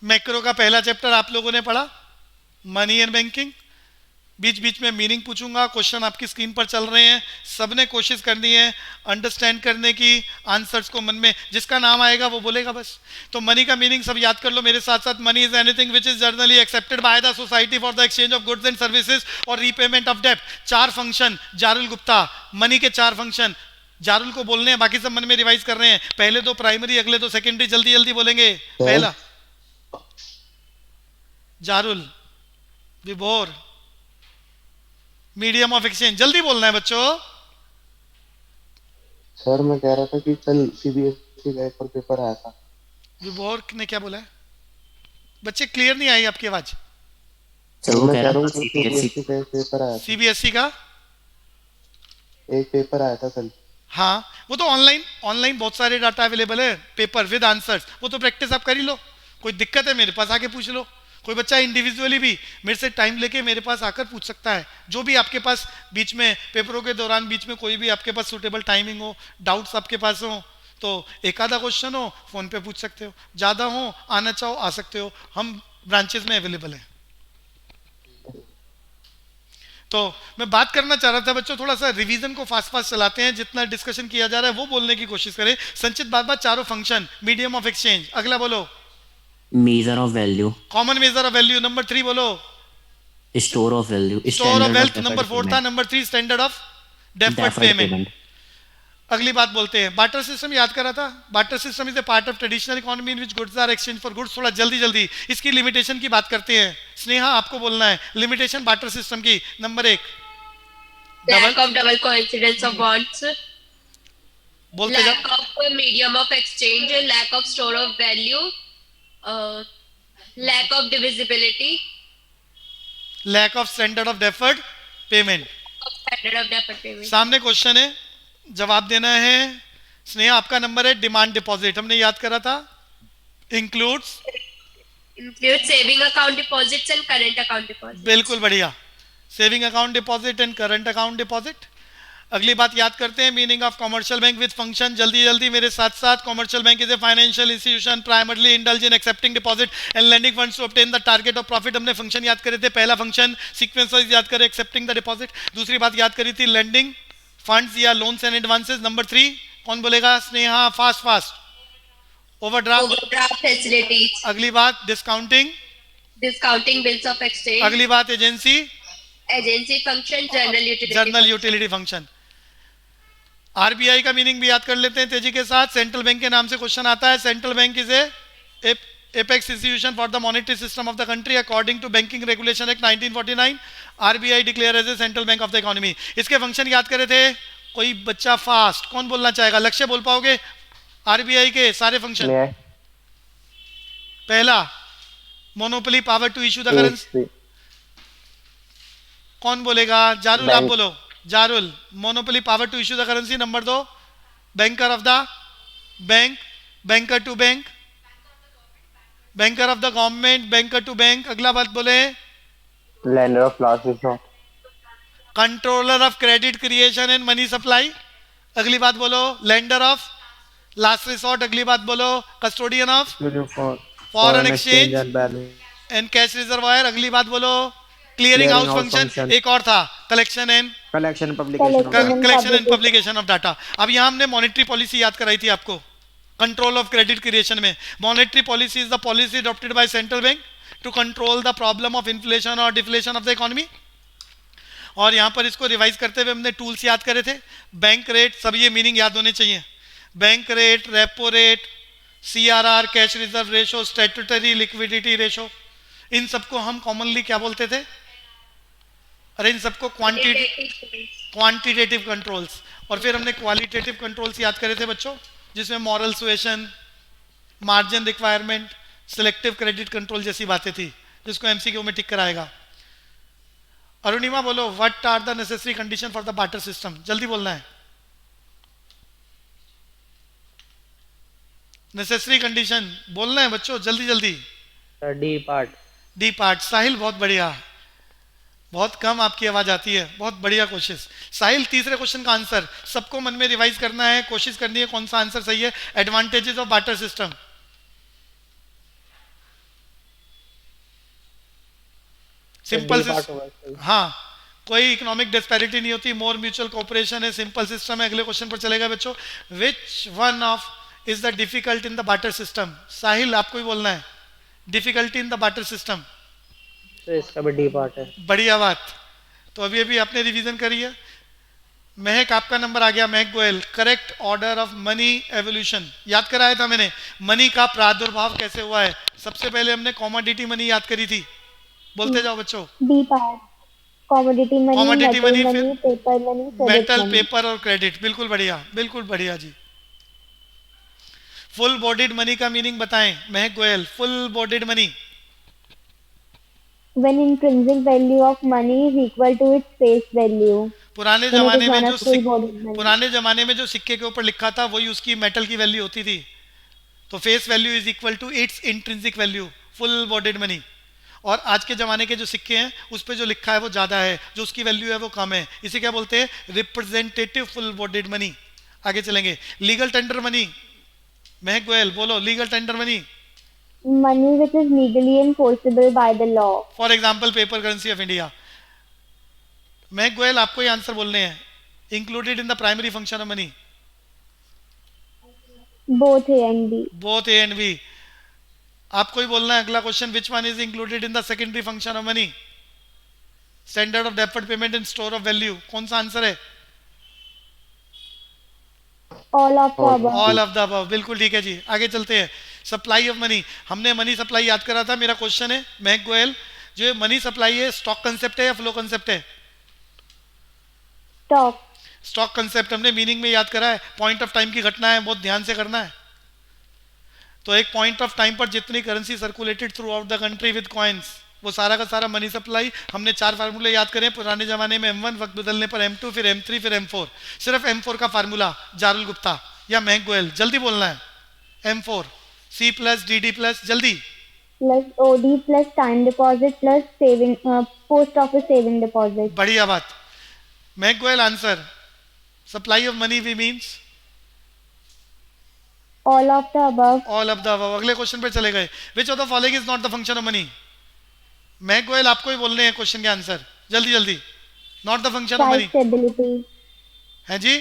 Macro का पहला chapter आप लोगों ने पढ़ा, मनी एंड बैंकिंग। बीच बीच में मीनिंग पूछूंगा, क्वेश्चन आपकी स्क्रीन पर चल रहे हैं, सबने कोशिश करनी है अंडरस्टैंड करने की, आंसर्स को मन में जिसका नाम आएगा वो बोलेगा बस। तो मनी का मीनिंग सब याद कर लो मेरे साथ साथ। Money is anything which is generally accepted by the society for the exchange of goods and services और रीपेमेंट ऑफ डेब्ट। चार फंक्शन जारुल गुप्ता, मनी के चार फंक्शन जारुल को बोलने हैं, बाकी सब मन में रिवाइज कर रहे हैं। पहले दो प्राइमरी, अगले दो सेकेंडरी, जल्दी जल्दी बोलेंगे। सर पहला जारुल, विभोर, मीडियम ऑफ एक्सचेंज, जल्दी बोलना है बच्चों। सर मैं कह रहा था कि कल सीबीएसई का एक और पेपर आया था। विभोर ने क्या बोला है? बच्चे क्लियर नहीं आई आपकी आवाज। सर सर वो मैं कह कह रहा रहा था हूँ कल सीबीएसई। सीबीएसई का एक पेपर आया था। सीबीएसई का? एक पेपर आया था कल। हाँ, वो तो ऑनलाइन, ऑनलाइन बहुत सारे डाटा अवेलेबल है, पेपर विद आंसर्स, वो तो प्रैक्टिस आप कर ही लो। कोई दिक्कत है मेरे पास आके पूछ लो। कोई बच्चा इंडिविजुअली भी मेरे से टाइम लेके मेरे पास आकर पूछ सकता है, जो भी आपके पास बीच में पेपरों के दौरान बीच में कोई भी आपके पास सूटेबल टाइमिंग हो, डाउट्स आपके पास हो, तो एक आधा क्वेश्चन हो फोन पे पूछ सकते हो, ज़्यादा हो आना चाहो आ सकते हो, हम ब्रांचेस में अवेलेबल हैं। तो मैं बात करना चाह रहा था बच्चों, थोड़ा सा रिवीजन को फास्ट फास्ट चलाते हैं, जितना डिस्कशन किया जा रहा है वो बोलने की कोशिश करें। संचित बात बात चारों फंक्शन, मीडियम ऑफ एक्सचेंज, अगला बोलो। Measure of value. Common measure of value, number 3 बोलो। Store of value. Store of standard of wealth, number deferred 4 था। Payment. Number 3 standard of deferred deferred payment. Payment. अगली बात बोलते हैं, बार्टर सिस्टम याद करा था। Barter system is a part of traditional economy in which goods are exchange for goods. थोड़ा जल्दी जल्दी इसकी लिमिटेशन की बात करते हैं। स्नेहा आपको बोलना है लिमिटेशन बार्टर सिस्टम की। Number 1, double, lack of double coincidence of bonds, बोलते जाओ। lack of medium of exchange, lack of store of value, uh, lack of divisibility, lack of standard of deferred payment. of standard of deferred payment. सामने question है, जवाब देना है। स्नेहा आपका number है demand deposit, हमने याद करा था, includes. Include saving account deposits and current account deposits. बिल्कुल बढ़िया, saving account deposit and current account deposit. अगली बात याद करते हैं, meaning of commercial bank with function, जल्दी जल्दी मेरे साथ साथ। Commercial bank is a financial institution primarily indulge in accepting deposit and lending funds to obtain the target of profit. हमने फंक्शन याद करे थे, पहला फंक्शन सीक्वेंस वाइज याद करे, एक्सेप्टिंग द डिपॉजिट। दूसरी बात याद करी थी लेंडिंग फंड्स या लोन्स एंड एडवांसेस। नंबर 3 कौन बोलेगा? Sneha, fast fast. Overdraft. Overdraft facilities, अगली बात discounting. discounting bills of exchange, अगली बात agency, agency function, general utility journal function. Utility function. RBI का मीनिंग भी याद कर लेते हैं तेजी के साथ। सेंट्रल बैंक के नाम से क्वेश्चन आता है। Central bank is A apex institution for the monetary system of the country according to banking regulation act 1949। RBI declare as a central bank of the economy. इसके फंक्शन याद करे थे। कोई बच्चा फास्ट कौन बोलना चाहेगा? लक्ष्य बोल पाओगे आरबीआई के सारे फंक्शन? मैं पहला monopoly power to issue the currency, एक कौन बोलेगा? जारुल आप बैंक बोलो। Jarul, monopoly power to issue the currency. Number 2 banker of the bank, banker to bank, banker of the government, banker to bank. अगला बात बोले lender of last resort. Controller of credit creation and money supply. अगली बात बोलो lender of last resort. अगली बात बोलो custodian of foreign exchange and balance. And cash reservoir. अगली बात बोलो क्लियरिंग हाउस फंक्शन। एक और था collection and collection publication. Collection and publication of data. अब यहाँ हमने मॉनेटरी पॉलिसी याद कराई थी आपको कंट्रोल ऑफ क्रेडिट क्रिएशन में। Monetary policy is the policy adopted by central bank to control the problem of inflation और डिफ्लेशन ऑफ द इकोनॉमी। और यहाँ पर इसको रिवाइज करते हुए हमने टूल्स याद करे थे। बैंक रेट, सब ये मीनिंग याद होने चाहिए। Bank rate, repo rate, CRR, cash reserve ratio, statutory liquidity ratio, इन सबको हम कॉमनली क्या बोलते थे? अरे इन सबको क्वांटिटेटिव कंट्रोल्स। और फिर हमने क्वालिटेटिव कंट्रोल्स याद करे थे बच्चों, जिसमें moral suasion, margin requirement, selective credit control जैसी बातें थी, जिसको एमसीक्यू में टिक कराएगा। अरुणिमा बोलो what are the necessary condition for the barter system, जल्दी बोलना है। नेसेसरी कंडीशन बोलना है बच्चों, जल्दी जल्दी। D part. D part. Sahil बहुत बढ़िया, बहुत कम आपकी आवाज आती है, बहुत बढ़िया कोशिश। साहिल तीसरे क्वेश्चन का आंसर सबको मन में रिवाइज करना है, कोशिश करनी है कौन सा आंसर सही है। Advantages of barter system. Simple D part होगा सही। हाँ, कोई इकोनॉमिक डिस्पैरिटी नहीं होती, मोर म्यूचुअल कोऑपरेशन है, सिंपल सिस्टम है। अगले क्वेश्चन पर चलेगा बच्चों, which one of is the difficult in the barter system? Sahil आपको ही बोलना है, difficulty in the barter system. तो इसका भी डी पार्ट है। बढ़िया बात, तो अभी अभी आपने रिवीजन करी है। महक आपका नंबर आ गया, महक Goyal. Correct order of money evolution याद कराया था मैंने, मनी का प्रादुर्भाव कैसे हुआ है। सबसे पहले हमने कॉमोडिटी मनी याद करी थी, बोलते जाओ बच्चों। D part, commodity money, commodity metal money, money, फिर paper money, credit metal, money. Paper और क्रेडिट, बिल्कुल बढ़िया, बिल्कुल बढ़िया जी। फुल बॉडीड मनी का मीनिंग बताएं Mahak Goyal, full bodied money. When intrinsic value of money is equal to its face value. पुराने When it जमाने is में known जो as full bodied money. पुराने जमाने में जो सिक्के के ऊपर लिखा था वही उसकी मेटल की वैल्यू होती थी, तो face value is equal to its intrinsic value, full bodied money. और आज के ज़माने के जो सिक्के हैं उस पर जो लिखा है वो ज़्यादा है, जो उसकी वैल्यू है वो कम है, इसे क्या बोलते हैं? Representative full bodied money. आगे चलेंगे, legal tender money. Mahak Goyal बोलो, legal tender money. Money which is legally enforceable by the law. For example paper currency of India. Mahak Goyal आपको ये आंसर बोलने हैं, included in the primary function of money. Both A and B. Both A and B, आपको ही बोलना है। अगला question, which one is included in the secondary function of money? Standard of deferred payment in store of value, कौन सा answer है? All of the above. All of the above, बिल्कुल ठीक है जी। आगे चलते हैं, सप्लाई ऑफ मनी। हमने मनी सप्लाई याद करा था। मेरा क्वेश्चन है महक गोयल, जो मनी सप्लाई है स्टॉक कंसेप्ट है या फ्लो कंसेप्ट है? Stock. स्टॉक कंसेप्ट हमने मीनिंग में याद करा है, पॉइंट ऑफ टाइम की घटना है, बहुत ध्यान से करना है। तो एक पॉइंट ऑफ टाइम पर जितनी currency circulated through out the country with coins, वो सारा का सारा मनी सप्लाई। हमने 4 फार्मूले याद करें पुराने जमाने में, M1, वक्त बदलने पर M2, फिर M3, फिर M4। सिर्फ M4 का फार्मूला जारुल गुप्ता या महक गोयल, जल्दी बोलना है। M4 C plus DD plus, जल्दी। Plus OD plus time deposit plus saving, post office saving deposit. बढ़िया बात। Mahak Goyal answer, supply of money we means All of the above. All of the above. अगले question पे चले गए, which of the following is not the function of money? Mahak Goyal आपको ही बोलने हैं question के आंसर, जल्दी जल्दी। Not the function of Price money stability. है जी,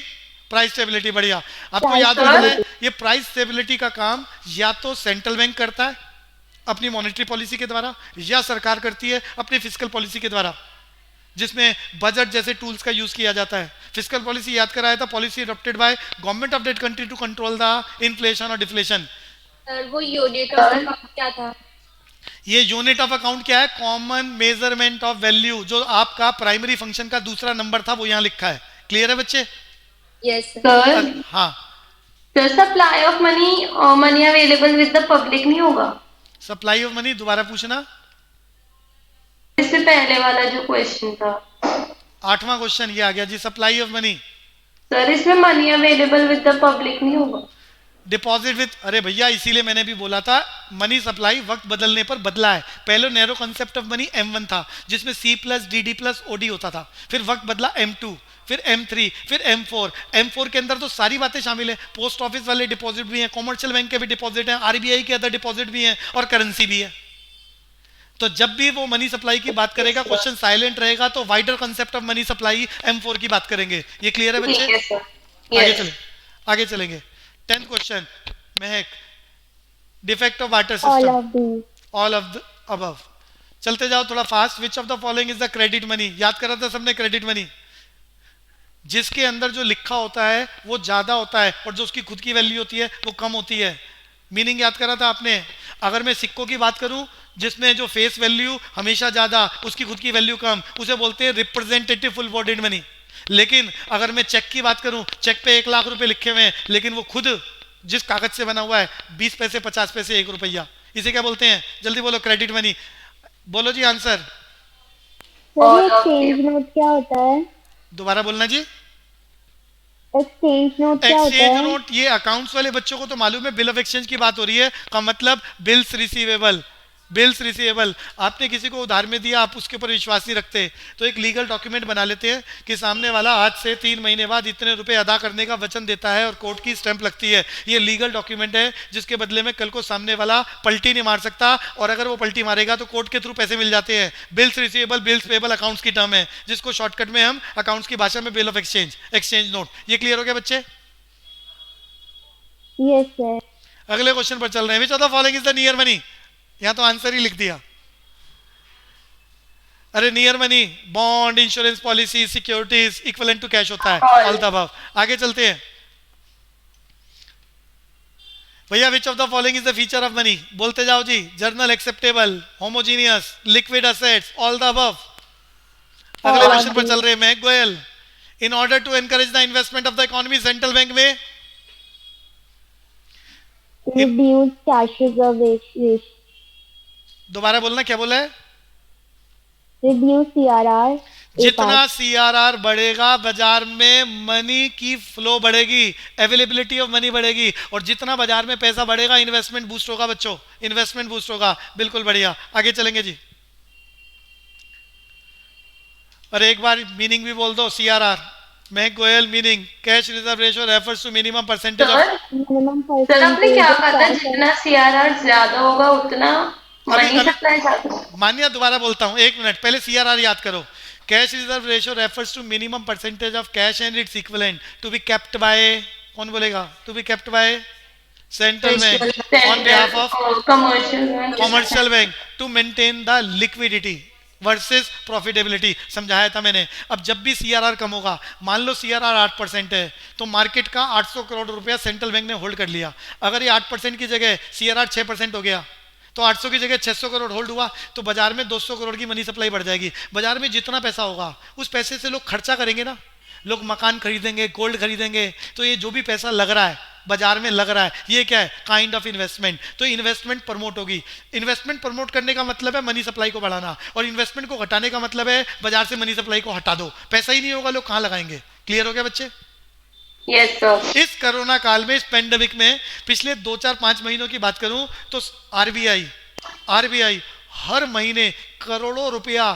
प्राइस स्टेबिलिटी। बढ़िया, आपको Price याद रखना है stability. ये प्राइस स्टेबिलिटी का काम या तो सेंट्रल बैंक करता है अपनी मॉनेटरी पॉलिसी के द्वारा, या सरकार करती है अपनी फिजिकल पॉलिसी के द्वारा, जिसमें बजट जैसे टूल्स का यूज किया जाता है। फिजिकल पॉलिसी याद कराया था, policy adopted by government of that country to control the inflation और डिफ्लेशन। सर वो यूनिट ऑफ क्या था? ये यूनिट ऑफ अकाउंट क्या है? कॉमन मेजरमेंट ऑफ वैल्यू, जो आपका प्राइमरी फंक्शन का दूसरा नंबर था वो यहाँ लिखा है। क्लियर है बच्चे? यस सर हाँ, sir supply of money money available with the public नहीं होगा? सप्लाई ऑफ मनी दोबारा पूछना, इससे पहले वाला जो क्वेश्चन था 8वां क्वेश्चन ये आ गया जी, सप्लाई ऑफ मनी। सर, इसमें money available with the public नहीं होगा? डिपॉजिट विथ, अरे भैया इसीलिए मैंने भी बोला था मनी सप्लाई वक्त बदलने पर बदला है। पहले narrow concept of money M1 था, जिसमें C plus DD plus OD होता था, फिर वक्त बदला M2, फिर M3, फिर M4। M4 के अंदर तो सारी बातें शामिल है, पोस्ट ऑफिस वाले डिपॉजिट भी हैं, कॉमर्शियल बैंक के भी डिपॉजिट हैं, RBI के अदर डिपॉजिट भी हैं, और करेंसी भी है। तो जब भी वो मनी सप्लाई की बात करेगा, क्वेश्चन साइलेंट रहेगा, तो wider concept of money supply M4 की बात करेंगे। ये क्लियर है ठीक बच्चे? है सर। आगे यस चले, आगे चलेंगे। 10th question, Mahak, defect of water All system. of these. All of the above. चलते जाओ थोड़ा fast. Which of the following is the credit money? याद करा था सबने क्रेडिट मनी, जिसके अंदर जो लिखा होता है वो ज्यादा होता है और जो उसकी खुद की वैल्यू होती है वो कम होती है। मीनिंग याद करा था आपने। अगर मैं सिक्कों की बात करूं जिसमें जो फेस वैल्यू हमेशा ज्यादा, उसकी खुद की वैल्यू कम, उसे बोलते हैं रिप्रेजेंटेटिव फुल बॉडीड मनी। लेकिन अगर मैं चेक की बात करूं, चेक पे 1 लाख रुपए लिखे हुए हैं, लेकिन वो खुद जिस कागज से बना हुआ है 20 पैसे, 50 पैसे, 1 रुपया, इसे क्या बोलते हैं? जल्दी बोलो, क्रेडिट मनी। बोलो जी आंसर। सर ये एक्सचेंज नोट क्या होता है? दोबारा बोलना जी। एक्सचेंज नोट क्या होता एक्सचेंज है? नोट, ये अकाउंट्स वाले बच्चों को तो मालूम है, बिल ऑफ एक्सचेंज की बात हो रही है, का मतलब बिल्स रिसीवेबल। बिल्स रिसीवेबल, आपने किसी को उधार में दिया, आप उसके ऊपर विश्वास नहीं रखते, तो एक लीगल डॉक्यूमेंट बना लेते हैं कि सामने वाला आज से 3 महीने बाद इतने रुपए अदा करने का वचन देता है और कोर्ट की स्टैंप लगती है। ये लीगल डॉक्यूमेंट है जिसके बदले में कल को सामने वाला पलटी नहीं मार सकता, और अगर वो पलटी मारेगा तो कोर्ट के थ्रू पैसे मिल जाते हैं। Bills receivable bills payable accounts की टर्म है, जिसको शॉर्टकट में हम अकाउंट्स की भाषा में bill of exchange, exchange note. ये क्लियर हो गया बच्चे? Yes, sir. अगले क्वेश्चन पर चल रहे हैं। Which of the following is the near money? यहां तो आंसर ही लिख दिया। अरे near money bond, insurance policy, securities equivalent to cash होता है। All the above. आगे चलते हैं भैया। Which of the following is the feature of money? बोलते जाओ जी। General, acceptable, homogeneous, liquid assets, all the above. अगले क्वेश्चन पर चल रहे हैं। Mahak Goyal, in order to encourage the investment of the economy central bank में Reduce cash reservation. दोबारा बोलना, क्या बोला है? Reduce CRR. जितना सीआरआर बढ़ेगा बाजार में मनी की फ्लो बढ़ेगी, अवेलेबिलिटी ऑफ मनी बढ़ेगी, और जितना बाजार में पैसा बढ़ेगा इन्वेस्टमेंट बूस्ट होगा बच्चों, इन्वेस्टमेंट बूस्ट होगा। बिल्कुल बढ़िया। आगे चलेंगे जी। और एक बार मीनिंग भी बोल दो। CRR Mahak Goyal, meaning cash reserve ratio refers to minimum percentage of. Minimum sir आपने percentage क्या of कहा था, cash जितना सीआरआर ज्यादा होगा उतना मनी अभी- सप्लाई ज्यादा होगा? मान्या दोबारा बोलता हूं, एक मिनट पहले सीआरआर याद करो। Cash reserve ratio refers to minimum percentage of cash and its equivalent to be kept by, कौन बोलेगा? To be kept by central bank on behalf of commercial bank to maintain the liquidity versus profitability. समझाया था मैंने। अब जब भी CRR कम होगा, मान लो सीआरआर 8% है, तो मार्केट का 800 करोड़ रुपया सेंट्रल बैंक ने होल्ड कर लिया। अगर ये 8% की जगह सीआरआर 6% हो गया, तो 800 की जगह 600 करोड़ होल्ड हुआ, तो बाजार में 200 करोड़ की मनी सप्लाई बढ़ जाएगी। बाजार में जितना पैसा होगा उस पैसे से लोग खर्चा करेंगे ना, लोग मकान खरीदेंगे, गोल्ड खरीदेंगे। तो ये जो भी पैसा लग रहा है बाजार में लग रहा है, ये क्या है? Kind of investment. तो इन्वेस्टमेंट प्रमोट होगी। इन्वेस्टमेंट प्रमोट करने का मतलब है मनी सप्लाई को बढ़ाना, और इन्वेस्टमेंट को घटाने का मतलब है बाजार से मनी सप्लाई को हटा दो। पैसा ही नहीं होगा, लोग कहां लगाएंगे? क्लियर हो गया बच्चे? Yes sir. इस कोरोना काल में, इस पेंडेमिक में, पिछले 2-4-5 महीनों की बात करूं तो आरबीआई हर महीने करोड़ों रुपया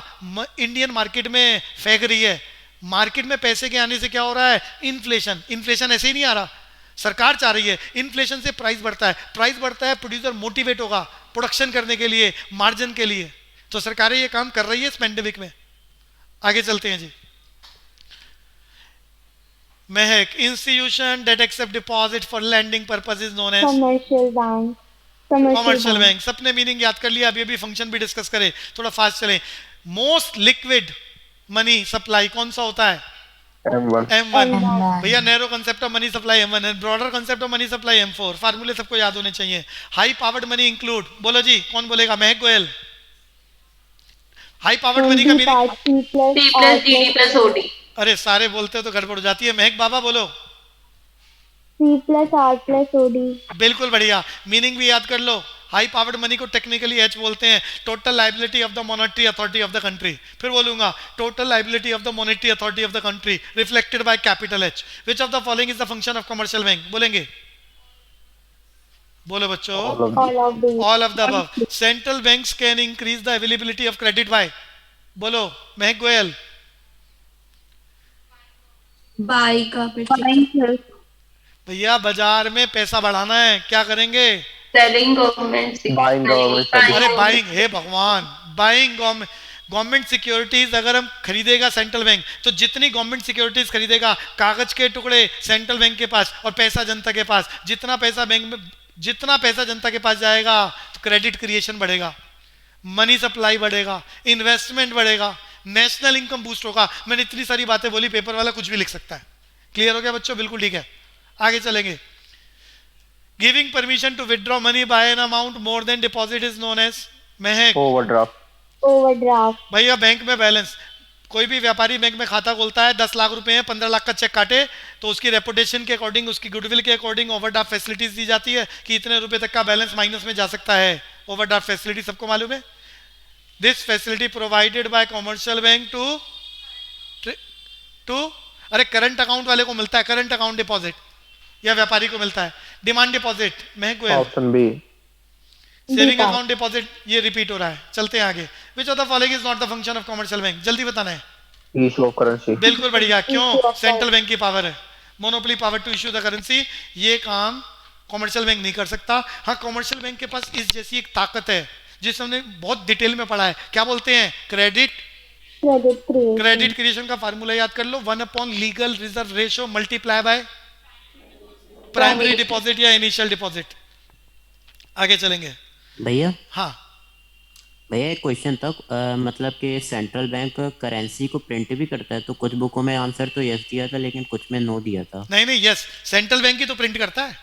इंडियन मार्केट में फेंक रही है। मार्केट में पैसे के आने से क्या हो रहा है? इन्फ्लेशन ऐसे ही नहीं आ रहा, सरकार चाह रही है इन्फ्लेशन से प्राइस बढ़ता है। प्राइस बढ़ता है, प्रोड्यूसर मोटिवेट होगा प्रोडक्शन करने के लिए, मार्जिन के लिए। तो सरकारें ये काम कर रही है इस पेंडेमिक में। आगे चलते हैं जी। Mahak, institution that accept deposit for lending purpose is known as commercial bank. Commercial bank. सबने मीनिंग याद कर लिया, अभी अभी फंक्शन भी डिस्कस करें, थोड़ा फास्ट चलें। मोस्ट लिक्विड मनी सप्लाई कौन सा होता है? M1. M1। भैया narrow concept of money supply M1 है, broader concept of money supply M4। फार्मूले सबको याद होने चाहिए। हाई पावर्ड मनी इंक्लूड, बोलो जी कौन बोलेगा? Mahak Goyal. High powered money का meaning? P plus DD plus OD। अरे सारे बोलते हो तो गड़बड़ हो जाती है। महक बाबा बोलो। C plus R plus OD. बिल्कुल बढ़िया। मीनिंग भी याद कर लो। हाई पावर्ड मनी को टेक्निकली एच बोलते हैं, total liability of the monetary authority of the country. फिर बोलूंगा, total liability of the monetary authority of the country reflected by capital H. Which of the following is the function of commercial bank? बोलेंगे? बोलो बच्चों। All of these. All of the above. Central banks can increase the availability of credit by, बोलो महक Goyal. By का भैया बाजार में पैसा बढ़ाना है, क्या करेंगे? Selling government Buying government securities. अरे बाइंग, हे भगवान, बाइंग गवर्नमेंट सिक्योरिटीज अगर हम खरीदेगा सेंट्रल बैंक, तो जितनी गवर्नमेंट सिक्योरिटीज खरीदेगा, कागज के टुकड़े सेंट्रल बैंक के पास और पैसा जनता के पास, जितना पैसा बैंक में, जितना पैसा जनता के पास जाएगा तो क्रेडिट क्रिएशन बढ़ेगा, मनी सप्लाई बढ़ेगा, इन्वेस्टमेंट बढ़ेगा, नेशनल इनकम बूस्ट होगा। मैंने इतनी सारी बातें बोली, पेपर वाला कुछ भी लिख सकता है। क्लियर हो गया बच्चों? बिल्कुल ठीक है। आगे चलेंगे। Giving permission to withdraw money by an amount more than deposit is known as? Mahak. Overdraft. Overdraft. भैया बैंक में बैलेंस, कोई भी व्यापारी बैंक में खाता खोलता है, 10 लाख रुपए है, 15 लाख का चेक काटे, तो उसकी रेपुटेशन के अकॉर्डिंग, उसकी गुडविल के अकॉर्डिंग ओवरड्राफ्ट फैसिलिटीज दी जाती है कि इतने रुपए तक का बैलेंस माइनस में जा सकता है। ओवरड्राफ्ट फैसिलिटी सबको मालूम है। This facility provided by commercial bank to अरे करंट अकाउंट वाले को मिलता है करंट अकाउंट डिपॉजिट, या व्यापारी को मिलता है डिमांड डिपॉजिट? महक Goyal. Option B. Saving part. Account deposit ये रिपीट हो रहा है, चलते हैं आगे. विच of the following is not the function of commercial bank? जल्दी बताना है. Issue of currency. बिल्कुल बढ़िया. क्यों? Issue of सेंट्रल बैंक की पावर है, monopoly power to issue the currency. ये काम कमर्शियल बैंक नहीं कर सकता. हाँ, कमर्शियल बैंक के पास इस जैसी एक ताकत है जिसे हमने बहुत डिटेल में पढ़ा है. क्या बोलते हैं? Credit. Credit creation. Credit creation का फार्मूला याद कर लो, 1 upon legal reserve ratio multiply by primary deposit या इनिशियल डिपॉजिट. आगे चलेंगे. भैया हाँ, भैया एक क्वेश्चन था, मतलब कि सेंट्रल बैंक करेंसी को प्रिंट भी करता है, तो कुछ बुकों में आंसर तो यस दिया था लेकिन कुछ में नो दिया था. नहीं नहीं, यस, सेंट्रल बैंक ही तो प्रिंट करता है.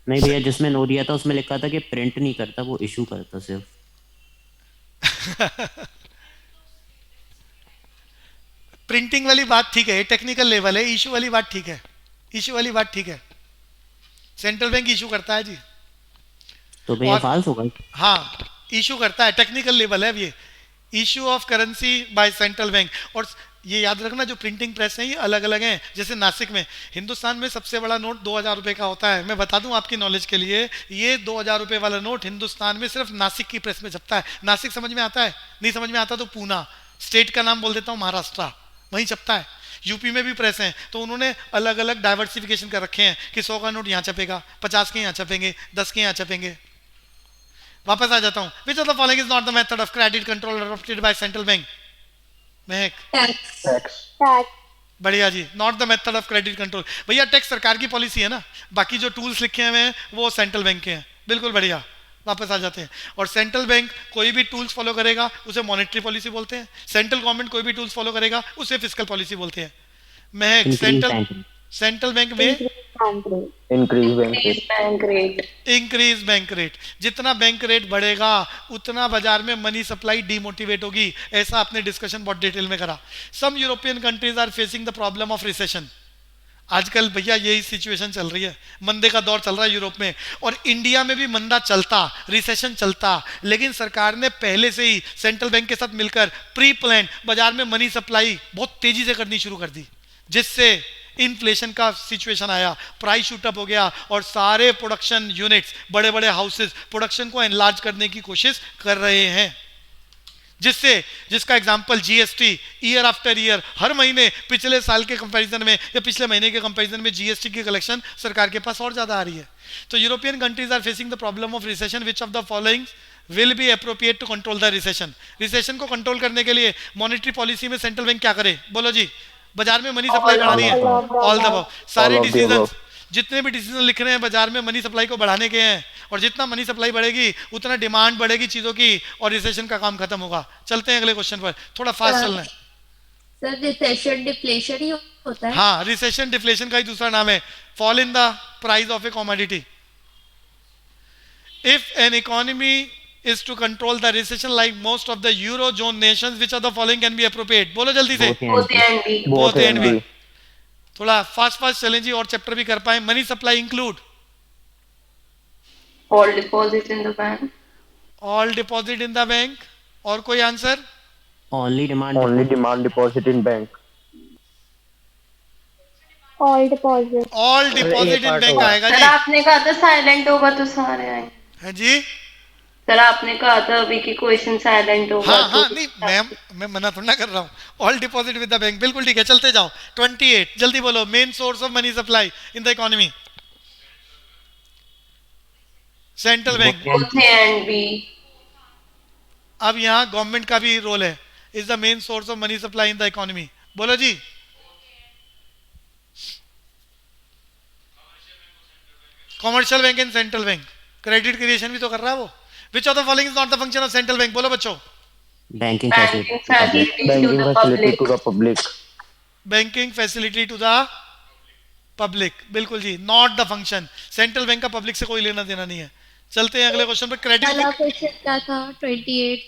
नहीं भैया, जिसमें नो दिया था उसमें लिखा था कि प्रिंट नहीं करता, वो इशू करता सिर्फ. प्रिंटिंग वाली बात ठीक है, टेक्निकल लेवल है. इशू वाली बात ठीक है, इशू वाली बात ठीक है. सेंट्रल बैंक इशू करता है जी. तो भैया और- फाल्स होगा. हाँ, इशू करता है, टेक्निकल लेवल है अब ये. Issue of currency bye central bank. और ये याद रखना, जो प्रिंटिंग प्रेस है ये अलग अलग हैं. जैसे नासिक में, हिंदुस्तान में सबसे बड़ा नोट 2000 रुपए का होता है. मैं बता दूं आपकी नॉलेज के लिए, ये 2000 रुपए वाला नोट हिंदुस्तान में सिर्फ नासिक की प्रेस में छपता है. नासिक समझ में आता है? नहीं समझ में आता तो पूना, स्टेट का नाम बोल देता हूँ, महाराष्ट्र, वहीं छपता है. यूपी में भी प्रेस हैं, तो उन्होंने अलग अलग डाइवर्सिफिकेशन कर रखे हैं कि 100 का नोट यहाँ छपेगा, 50 के यहाँ छपेंगे, 10 के यहाँ छपेंगे. वापस आ जाता हूँ. Which of the following is not the method of credit control adopted by central bank? Mahak. Tax. Tax. Tax. बढ़िया जी. Not the method of credit control. भैया टैक्स सरकार की पॉलिसी है ना, बाकी जो टूल्स लिखे हुए हैं वो सेंट्रल बैंक के हैं. बिल्कुल बढ़िया. वापस आ जाते हैं. और सेंट्रल बैंक कोई भी टूल्स फॉलो करेगा उसे मॉनेटरी पॉलिसी बोलते हैं. सेंट्रल गवर्नमेंट कोई भी टूल्स फॉलो करेगा उसे फिस्कल पॉलिसी बोलते हैं. महक, Increase bank rate. Central bank में Increase bank rate. Increase bank rate. Bank rate. Increase bank rate. जितना बैंक रेट बढ़ेगा उतना बाजार में मनी सप्लाई डीमोटिवेट होगी. ऐसा आपने डिस्कशन बहुत डिटेल में करा. Some European countries are facing the problem of recession. आजकल भैया यही सिचुएशन चल रही है, मंदे का दौर चल रहा है यूरोप में. और इंडिया में भी मंदा चलता, रिसेशन चलता, लेकिन सरकार ने पहले से ही सेंट्रल बैंक के साथ मिलकर प्री प्लान बाजार में मनी सप्लाई बहुत तेजी से करनी शुरू कर दी, जिससे इन्फ्लेशन का सिचुएशन आया, प्राइस शूटअप हो गया और सारे प्रोडक्शन यूनिट्स, बड़े बड़े हाउसेस प्रोडक्शन को एनलार्ज करने की कोशिश कर रहे हैं. जिसका example GST, year after year, हर महीने पिछले साल के कंपैरिजन में या पिछले महीने के कंपैरिजन में जीएसटी की कलेक्शन सरकार के पास और ज्यादा आ रही है. तो European countries are facing the problem of recession. Which of the following will be appropriate to control the recession? Recession को कंट्रोल करने के लिए मॉनेटरी पॉलिसी में सेंट्रल बैंक क्या करे? बोलो जी. बाजार में मनी सप्लाई बढ़ानी है. All the above. सारे All of the decision, above. जितने भी डिसीजन लिख रहे हैं बाजार में मनी सप्लाई को बढ़ाने के हैं. और जितना मनी सप्लाई बढ़ेगी उतना डिमांड बढ़ेगी चीजों की और रिसेशन का काम खत्म होगा. चलते हैं अगले क्वेश्चन पर, थोड़ा फास्ट चलना है. Sir, recession deflation ही होता है. हाँ, रिसेशन डिफ्लेशन का ही दूसरा नाम है. Fall in the price of A commodity. If an economy is to control the recession like most of the eurozone nations, which of the following can be appropriate? बोलो जल्दी से. Both Both हैं. and B. Both Both and and B. B. थोड़ा fast चलें जी और chapter भी कर पाए. Money supply include All deposit in the bank. All deposit in the bank. और कोई answer? Only demand. Only demand deposit in bank. all deposit. All deposit in bank आएगा sir जी. आपने कहा था साइलेंट होगा तो सारे आएंगे. है जी. सर आपने कहा था अभी की क्वेश्चन साइलेंट होगा हाँ हाँ, तो नहीं मैं मना थोड़ा ना कर रहा हूँ. All deposit with the bank, बिल्कुल ठीक है. चलते जाओ. 28 जल्दी बोलो. Main source of money supply in the economy? Central bank. both and B. अब यहाँ गवर्नमेंट का भी रोल है. Is the main source of money supply in the economy. बोलो जी. Commercial bank and central bank. Credit creation भी तो कर रहा है वो. Which of the following is not the function of central bank? बोलो बच्चों. Banking Banking facility. facilities to Banking the facility public. to the public. Banking facility to the public. बिल्कुल जी. Not the function. Central bank का public से कोई लेना देना नहीं है. चलते हैं अगले क्वेश्चन पर. पहला क्रेडिट क्वेश्चन क्या था? 28.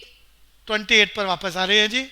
28 पर वापस आ रहे हैं जी.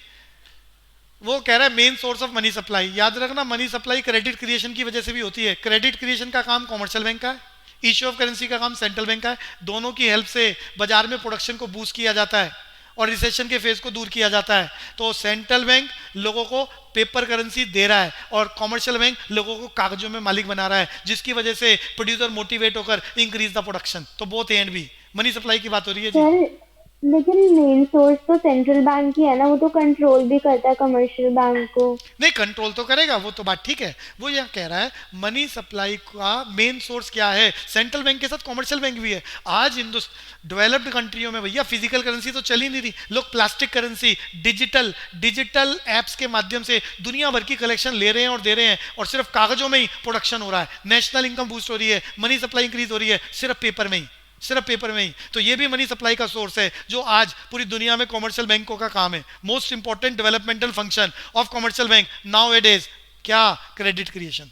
वो कह रहा है main source of money supply. याद रखना, मनी सप्लाई क्रेडिट क्रिएशन की वजह से भी होती है. क्रेडिट क्रिएशन का काम कॉमर्शियल बैंक का है, इश्यू ऑफ करेंसी का काम सेंट्रल बैंक का है. दोनों की हेल्प से बाजार में प्रोडक्शन को बूस्ट किया जाता है और रिसेशन के फेज को दूर किया जाता है. तो सेंट्रल बैंक लोगों को पेपर करेंसी दे रहा है और कॉमर्शियल बैंक लोगों को कागजों में मालिक बना रहा है, जिसकी वजह से प्रोड्यूसर मोटिवेट होकर इंक्रीज द प्रोडक्शन. तो both A and B. Money supply की बात हो रही है जी। सर लेकिन मेन सोर्स तो सेंट्रल बैंक ही है ना, वो तो कंट्रोल भी करता है कमर्शियल बैंक को। नहीं, कंट्रोल तो करेगा, वो तो बात ठीक है। वो यह कह रहा है मनी सप्लाई का मेन सोर्स क्या है, सेंट्रल बैंक के साथ कमर्शियल बैंक भी है। आज डेवलप्ड कंट्रियों में भैया फिजिकल करेंसी तो चल ही नहीं रही, लोग प्लास्टिक करेंसी, डिजिटल एप्स के माध्यम से दुनिया भर की कलेक्शन ले रहे हैं और दे रहे हैं, और सिर्फ कागजों में ही प्रोडक्शन हो रहा है। नेशनल इनकम बूस्ट हो रही है, मनी सप्लाई इंक्रीज हो रही है, सिर्फ पेपर में ही, सिर्फ पेपर में ही। तो ये भी मनी सप्लाई का सोर्स है, जो आज पूरी दुनिया में कमर्शियल बैंकों का काम है। Most important developmental function of commercial bank now A days क्या, क्रेडिट क्रिएशन।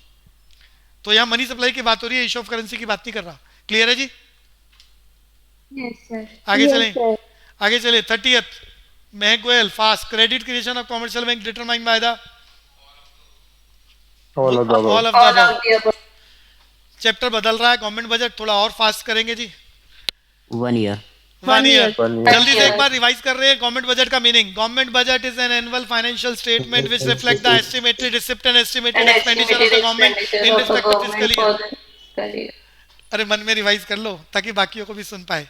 तो यहां मनी सप्लाई की बात हो रही है, इशू ऑफ करेंसी की बात नहीं कर रहा। क्लियर है जी? Yes, sir. आगे Yes, चलें, sir. आगे चले। 30th Mahak Goyal fast, credit creation of commercial bank determined by the All of the above. All of All the of the above. Chapter बदल रहा है, गवर्नमेंट बजट थोड़ा और फास्ट करेंगे जी। 1 year. 1 year। 1 year. जल्दी से एक बार रिवाइज कर रहे हैं गवर्नमेंट बजट का meaning. Government budget is an annual financial statement which reflect the estimated receipt and estimated And expenditure of the estimated government expenditure in of the respect of government fiscal for year. the fiscal year. अरे मन में revise कर लो ताकि बाकियों को भी सुन पाए।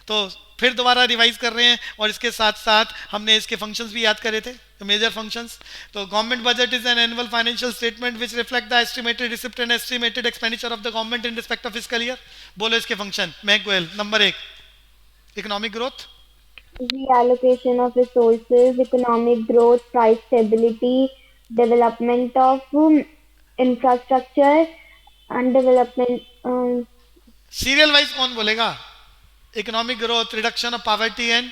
तो फिर दोबारा रिवाइज कर रहे हैं, और इसके साथ साथ हमने इसके फंक्शंस भी याद करे थे, मेजर फंक्शंस। तो government budget is an annual financial statement which reflect the estimated receipt and estimated expenditure of the government in respect of fiscal year. बोलो इसके function, Mahak Goyal. Number 1 economic growth, Reallocation of resources, economic growth, price stability, development of infrastructure and development. Serial wise कौन बोलेगा? Economic growth, reduction of poverty and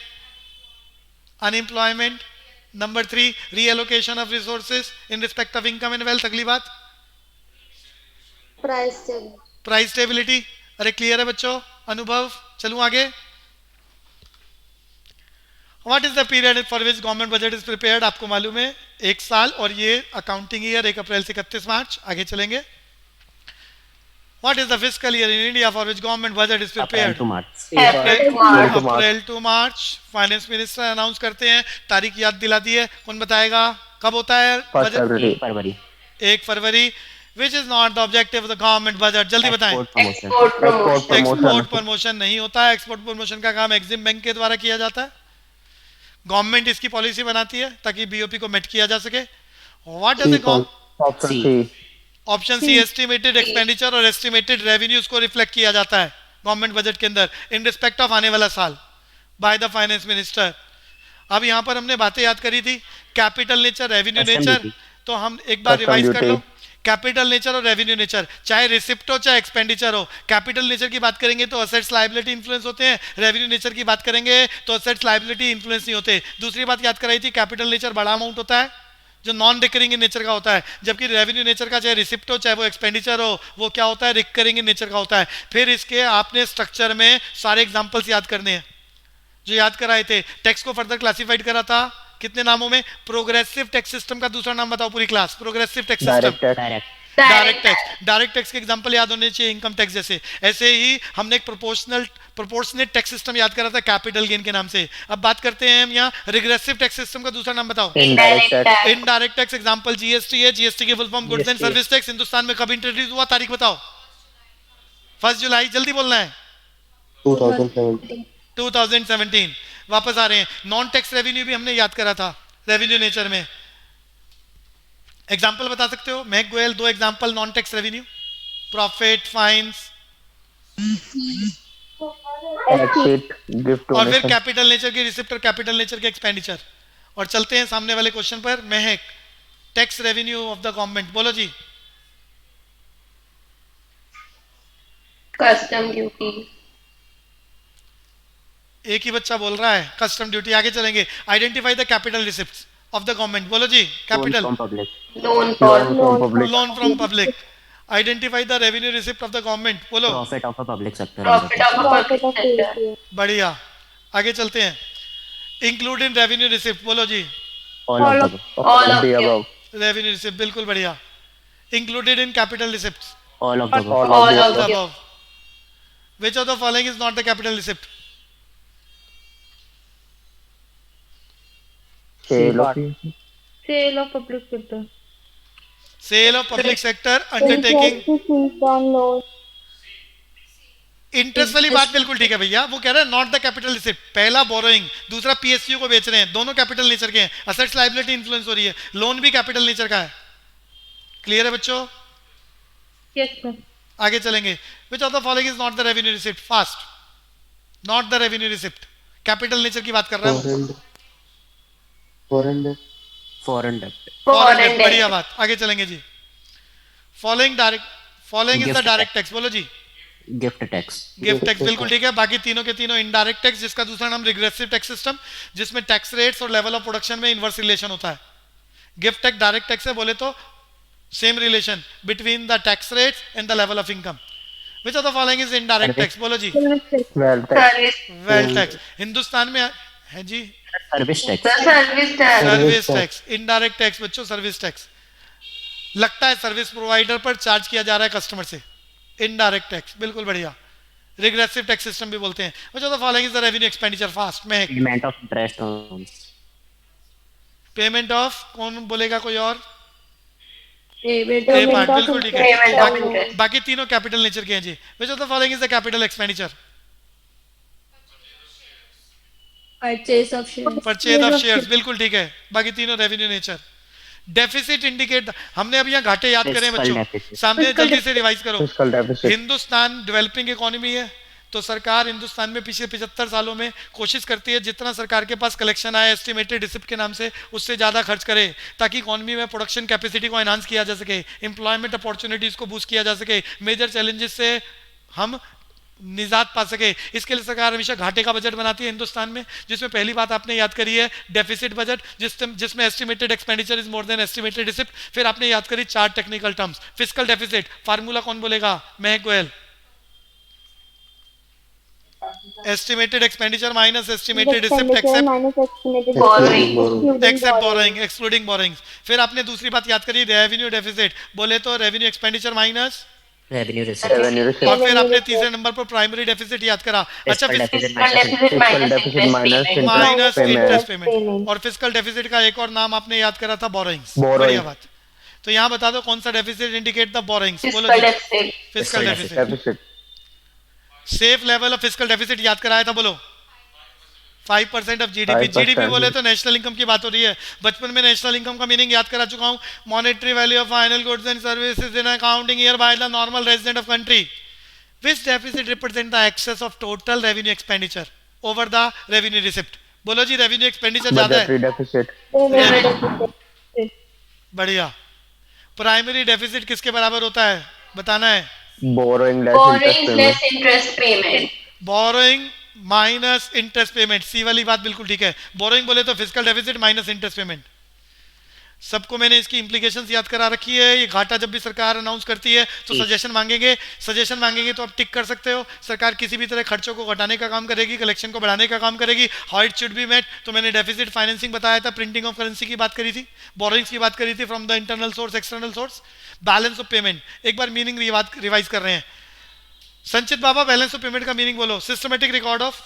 unemployment. Number 3 reallocation of resources in respect of income and wealth. अगली बात price stability. अरे clear है बच्चों? अनुभव, चलूं आगे। What is the period for which government budget is prepared? आपको मालूम है 1 साल, और ये अकाउंटिंग ईयर 1 अप्रैल से 31 मार्च। आगे चलेंगे। What is the fiscal year in India for which government budget is April prepared? to March. April to March. April to March. Finance minister announce करते हैं, तारीख याद दिला दी है, कौन बताएगा कब होता है First budget? February. 1 February. 1 February. Which is not the objective of the government budget? जल्दी बताएं। Export promotion. Export promotion. Export export promotion नहीं होता है। एक्सपोर्ट प्रमोशन का काम एग्जिम बैंक के द्वारा किया जाता है। गवर्नमेंट इसकी पॉलिसी बनाती है ताकि बीओपी को मेट किया जा सके। What is the Option C. C. Option C, estimated expenditure और एस्टिमेटेड रेवेन्यूज को रिफ्लेक्ट किया जाता है गवर्नमेंट बजट के अंदर इन रिस्पेक्ट ऑफ आने वाला साल बाय द फाइनेंस मिनिस्टर। अब यहाँ पर हमने बातें याद करी थी, capital nature, revenue Custom nature. duty. तो हम एक बार Custom रिवाइज कर लो। duty. कैपिटल नेचर और रेवेन्यू नेचर, चाहे रिसिप्ट हो चाहे एक्सपेंडिचर हो। कैपिटल नेचर की बात करेंगे तो असेट्स लायबिलिटी इन्फ्लुएंस होते हैं, रेवेन्यू नेचर की बात करेंगे तो असेट्स लायबिलिटी इन्फ्लुएंस नहीं होते। दूसरी बात याद कराई थी, कैपिटल नेचर बड़ा अमाउंट होता है जो नॉन रिकरिंग इन नेचर का होता है, जबकि रेवेन्यू नेचर का चाहे रिसिप्ट हो चाहे वो एक्सपेंडिचर हो, वो क्या होता है, रिकरिंग इन नेचर का होता है। फिर इसके आपने स्ट्रक्चर में सारे एग्जांपल्स याद करने हैं जो याद कराए थे। टैक्स को फर्दर क्लासिफाइड करा था कितने नामों में? प्रोग्रेसिव टैक्स सिस्टम का दूसरा नाम बताओ पूरी class. Progressive tax system, Direct tax. Direct. Direct tax. Direct tax के एग्जांपल याद होने चाहिए, इनकम टैक्स जैसे। ऐसे ही हमने एक प्रोपोर्शनेट टैक्स सिस्टम याद करा था कैपिटल गेन के नाम से। अब बात करते हैं हम यहाँ रिग्रेसिव टैक्स सिस्टम का दूसरा नाम बताओ। Indirect tax. Indirect tax example GST है। जीएसटी के full form goods and GST. Service tax Hindustan में कब इंट्रोड्यूस हुआ? तारीख बताओ। 1 जुलाई, जल्दी बोलना है। 2017. 2017। वापस आ रहे हैं, नॉन टैक्स रेवेन्यू भी हमने याद करा था रेवेन्यू नेचर में। एग्जाम्पल बता सकते हो Mahak Goyal? 2 example non tax revenue, profit, fines Tax sheet. Gift और फिर donation. कैपिटल नेचर की रिसिप्ट और कैपिटल नेचर के एक्सपेंडिचर। और चलते हैं सामने वाले क्वेश्चन पर। Mahak, tax revenue of the government बोलो जी। Custom duty. एक ही बच्चा बोल रहा है कस्टम ड्यूटी। आगे चलेंगे। Identify the capital receipts of the government बोलो जी। Loan capital, from public. Loan for Loan from public. Loan from public. Identify the revenue receipt of the government बोलो। Profit of a public sector. profit of a Profit public of sector. ACA. बढ़िया, आगे चलते हैं। Include in revenue receipt बोलो जी। All of the All of the the above. Revenue receipt, बिल्कुल बढ़िया। Included in capital receipt all of the above. All all of of the the above. Which of the following is not the capital receipt? Sale of Sale of public sector. Sale of public sector undertaking. Interest received on loan. Interest वाली बात बिल्कुल ठीक है भैया, वो कह रहे हैं नॉट द कैपिटल रिसिप्ट, पहला बोरोइंग, दूसरा पीएसयू को बेच रहे हैं, दोनों कैपिटल नेचर के हैं, असेट्स लायबिलिटी इन्फ्लुएंस हो रही है, लोन भी कैपिटल नेचर का है। क्लियर है बच्चों? Yes sir. आगे चलेंगे। Which of the following is not the revenue receipt? Fast, not the revenue receipt, capital nature की बात कर रहा हूं। फॉरेन डेट, फॉरेन डेप्ट, Foreign debt. बढ़िया बात, आगे चलेंगे जी। Following following is the Gift direct tax, बोलो जी। गिफ्ट टैक्स, गिफ्ट टैक्स बिल्कुल ठीक है। बाकी तीनों के तीनों इनडायरेक्ट टैक्स, जिसका दूसरा नाम रिग्रेसिव टैक्स सिस्टम, जिसमें टैक्स रेट्स और लेवल ऑफ प्रोडक्शन में इनवर्स रिलेशन होता है। गिफ्ट टैक्स डायरेक्ट टैक्स है, बोले तो same relation between the tax rates and the level of income. Which of the following is indirect tax? बोलो जी। Wealth tax, Service. Wealth tax Hindustan में है जी। Service tax, The service tax. Service tax, indirect tax बच्चों, service tax लगता है service provider पर charge किया जा रहा है कस्टमर से, इनडायरेक्ट टैक्स बिल्कुल बढ़िया। रिग्रेसिव टैक्स सिस्टम भी बोलते हैं। Which of the following is the revenue expenditure? Fast में payment of interest on, payment of, कौन बोलेगा कोई और? Payment ए पार्ट of बिल्कुल ठीक है। Payment of बाकी, interest. बाकी तीनों कैपिटल नेचर के हैं जी। Which of the following is the capital expenditure? Purchase of shares. Purchase of shares बिल्कुल ठीक है। बाकी तीनों रेवेन्यू नेचर। डेफिसिट इंडिकेट, हमने अभी यहाँ घाटे याद करें Fiscal बच्चों, deficit. सामने जल्दी से रिवाइज करो। Fiscal deficit, Hindustan developing economy है, तो सरकार हिंदुस्तान में पिछले 75 सालों में कोशिश करती है जितना सरकार के पास कलेक्शन आए एस्टिमेटेड रिसिप्ट के नाम से, उससे ज़्यादा खर्च करे, ताकि इकोनॉमी में प्रोडक्शन कैपेसिटी को एनहांस किया जा सके, एम्प्लॉयमेंट अपॉर्चुनिटीज़ को बूस्ट किया जा सके, मेजर चैलेंजेस से हम निजात पा सके। इसके लिए सरकार हमेशा घाटे का बजट बनाती है हिंदुस्तान में, जिसमें पहली बात आपने याद करी है डेफिसिट बजट, जिसमें estimated expenditure is more than estimated receipt. फिर आपने याद करी चार technical terms. Fiscal deficit formula कौन बोलेगा? Mahak Goyal. Estimated expenditure minus estimated receipt expenditure except minus estimated Borrowing. excluding except borrowing. Borrowing, excluding borrowing. फिर आपने दूसरी बात याद करी रेवेन्यू डेफिसिट, बोले तो revenue expenditure minus, revenue receipt, revenue और रिसिप्ट, फिर आपने तीसरे नंबर पर प्राइमरी डेफिसिट याद करा। अच्छा fiscal deficit Fiscal minus, deficit fiscal minus deficit interest minus payment. Minus interest interest payment, payment. और फिस्कल डेफिसिट का एक और नाम आपने याद करा था बोरोइंग्स। Borrowing. बढ़िया बात। तो यहाँ बता दो कौन सा डेफिसिट इंडिकेट द बोरोइंग्स? बोलो Fiscal जी। deficit. Fiscal Fiscal deficit. Deficit, safe level of fiscal deficit याद कराया था, बोलो 5% ऑफ जीडीपी। 5% जीडीपी बोले तो नेशनल इनकम की बात हो रही है। बचपन में नेशनल इनकम का मीनिंग याद करा चुका हूं, monetary value of final goods and services in accounting year by the normal resident of country. Which deficit represent the excess of total revenue expenditure over the revenue receipt? बोलो जी, revenue expenditure ज्यादा है। Budgetary deficit, बढ़िया। Primary deficit किसके बराबर होता है बताना है? Borrowing less Borrowing interest less payment, interest payment. Borrowing minus interest payment. C वाली बात बिल्कुल ठीक है। बोरोइंग बोले तो physical deficit minus interest payment. सबको मैंने इसकी इंप्लीकेशंस याद करा रखी है। ये घाटा जब भी सरकार अनाउंस करती है तो सजेशन मांगेंगे तो आप टिक कर सकते हो। सरकार किसी भी तरह खर्चों को घटाने का काम करेगी, कलेक्शन को बढ़ाने का काम करेगी। How it should be met, तो मैंने डेफिसिट फाइनेंसिंग बताया था, प्रिंटिंग ऑफ करेंसी की बात करी थी, बोरोइंग्स की बात करी थी from the internal source external source, balance of payment. एक बार मीनिंग रिवाइज कर रहे हैं। संचित बाबा, बैलेंस ऑफ पेमेंट का मीनिंग बोलो। Systematic record of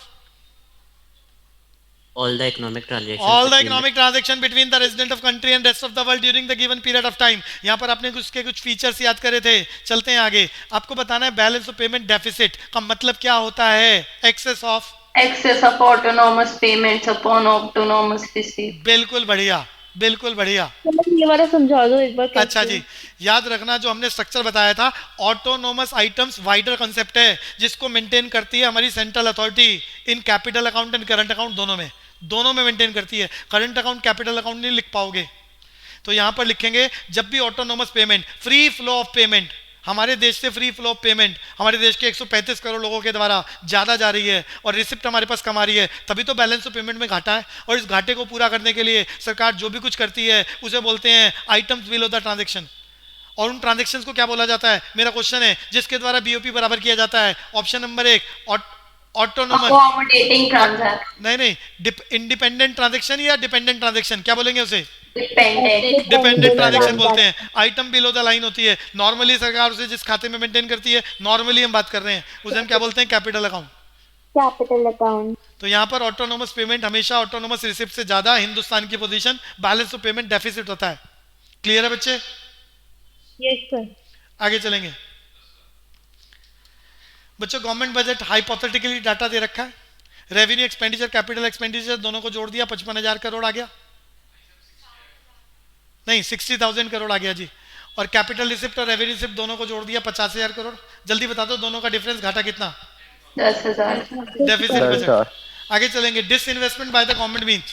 all the economic transactions, all the between economic transaction between the resident of country and rest of the world during the given period of time। यहाँ पर आपने उसके कुछ features याद करे थे। चलते हैं आगे, आपको बताना है बैलेंस ऑफ पेमेंट डेफिसिट का मतलब क्या होता है। Excess of, Excess of autonomous payments upon autonomous receipt. बिल्कुल बढ़िया, बिल्कुल बढ़िया। ये वाला समझा दो एक बार कैसे? अच्छा जी, याद रखना जो हमने स्ट्रक्चर बताया था, ऑटोनोमस आइटम्स वाइडर कंसेप्ट है जिसको मेंटेन करती है हमारी central authority in capital account and current account, दोनों में मेंटेन करती है। करंट अकाउंट कैपिटल अकाउंट नहीं लिख पाओगे, तो यहां पर लिखेंगे जब भी autonomous payment, free flow of payment, हमारे देश से फ्री फ्लो ऑफ पेमेंट हमारे देश के 135 करोड़ लोगों के द्वारा ज़्यादा जा रही है और रिसिप्ट हमारे पास कम आ रही है, तभी तो बैलेंस ऑफ पेमेंट में घाटा है। और इस घाटे को पूरा करने के लिए सरकार जो भी कुछ करती है उसे बोलते हैं आइटम्स बिलो द ट्रांजेक्शन। और उन ट्रांजेक्शन्स को क्या बोला जाता है? मेरा क्वेश्चन है, जिसके द्वारा बीओपी बराबर किया जाता है। Option number 1 autonomous, Accommodating transaction. नहीं, इंडिपेंडेंट ट्रांजेक्शन या डिपेंडेंट ट्रांजेक्शन, क्या बोलेंगे उसे? Dependent. डिपेंडेंट ट्रांजेक्शन बोलते हैं। आइटम बिलो द लाइन होती है। नॉर्मली सरकार उसे जिस खाते में मेंटेन करती है, नॉर्मली हम बात कर रहे हैं, उसे हम क्या बोलते हैं? Capital account. Capital account. तो यहाँ पर ऑटोनोमस पेमेंट हमेशा ऑटोनोमस रिसिप्ट से ज्यादा हिंदुस्तान की position balance of payment deficit होता है। क्लियर है बच्चे? Yes sir. आगे चलेंगे बच्चों गवर्नमेंट बजट हाइपोथेटिकली डाटा दे रखा है, रेवेन्यू एक्सपेंडिचर कैपिटल एक्सपेंडिचर दोनों को जोड़ दिया 55,000 करोड़ आ गया, नहीं 60,000 करोड़ आ गया जी, और कैपिटल रिसिप्ट और रेवेन्यू रिसिप्ट दोनों को जोड़ दिया 50,000 करोड़। जल्दी बता दो दोनों का डिफरेंस घाटा कितना? 10,000. डेफिसिट 10,000. बजट। आगे चलेंगे, disinvestment by the government means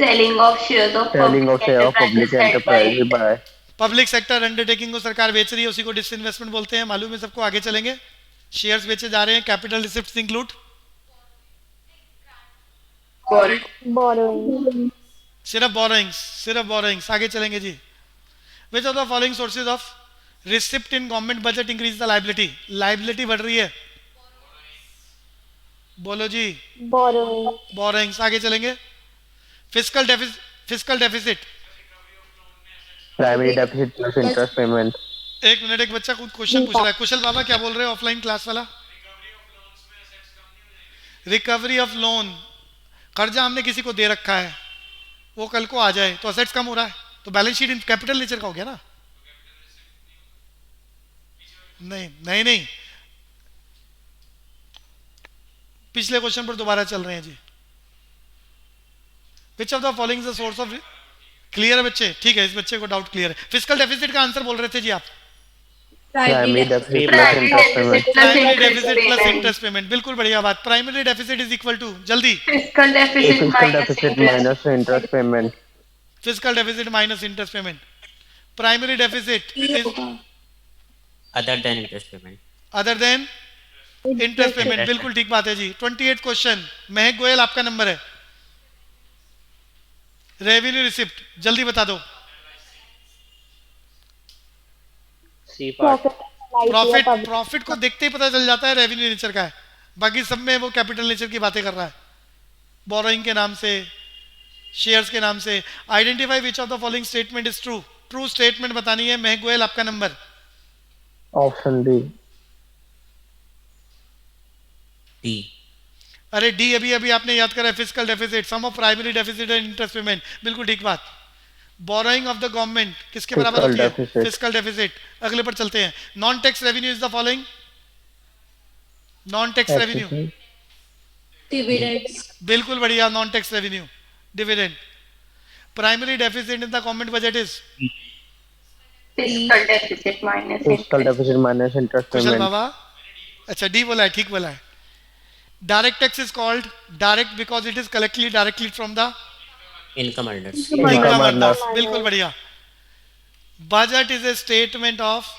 Selling of shares of Selling of share of public enterprise enterprise. by public sector undertaking को सरकार बेच रही है, उसी को डिसइन्वेस्टमेंट बोलते हैं, मालूम है सबको। आगे चलेंगे, शेयर्स बेचे जा रहे हैं, कैपिटल रिसिप्ट्स इंक्लूड borrowing, सिर्फ बोरोइंग्स। आगे चलेंगे जी, which of the following sources of receipt in government budget increase the liability? Liability बढ़ रही है, बोलो जी, borrowing, बोरोइंग्स। आगे चलेंगे, fiscal deficit. primary deficit plus interest payment. एक मिनट, एक बच्चा कुछ क्वेश्चन पूछ रहा है। कुशल बाबा क्या बोल रहे हैं ऑफलाइन क्लास वाला? रिकवरी ऑफ लोन, कर्जा हमने किसी को दे रखा है, वो कल को आ जाए तो असेट्स कम हो रहा है, तो balance sheet in capital nature का हो गया ना? नहीं, पिछले क्वेश्चन पर दोबारा चल रहे हैं जी। Which of the following is the source of, clear है बच्चे? ठीक है, इस बच्चे को डाउट क्लियर है। फिस्कल डेफिसिट का आंसर बोल रहे थे जी आप? Primary deficit plus Primary interest payment. deficit plus primary interest deficit plus payment. Interest payment, बिल्कुल बढ़िया बात। Primary deficit is equal to, जल्दी, Fiscal deficit Fiscal minus deficit interest. minus interest payment. Fiscal deficit minus interest payment. Primary deficit is other than interest payment. Other than interest payment, बिल्कुल ठीक बात है जी। 28 question, महक गोयल आपका number है। Revenue receipt जल्दी बता दो। प्रॉफिट को देखते ही पता चल जाता है रेवेन्यू नेचर का है, बाकी सब में वो कैपिटल नेचर की बातें कर रहा है, बोरोइंग के नाम से, शेयर्स के नाम से। Identify which of the following statement is true? True statement बतानी है। महक गोयल आपका नंबर। Option D. डी। अरे डी अभी अभी आपने याद करा है, fiscal deficit, sum of primary deficit and interest payment, बिल्कुल ठीक बात। बोरोइंग ऑफ द गवर्नमेंट किसके बराबर Fiscal होती है? deficit. Fiscal deficit. अगले पर चलते हैं, non tax revenue is the following. Non tax revenue, Dividends. बिल्कुल बढ़िया, non tax revenue, dividend. Primary deficit in the government budget is Fiscal deficit minus Fiscal interest. deficit minus interest Kusal payment. बाबा, अच्छा D बोला है, ठीक बोला है। Direct tax is called direct because it is collected directly from the income earners. Income earners. Earners, बिल्कुल बढ़िया। Budget is a statement of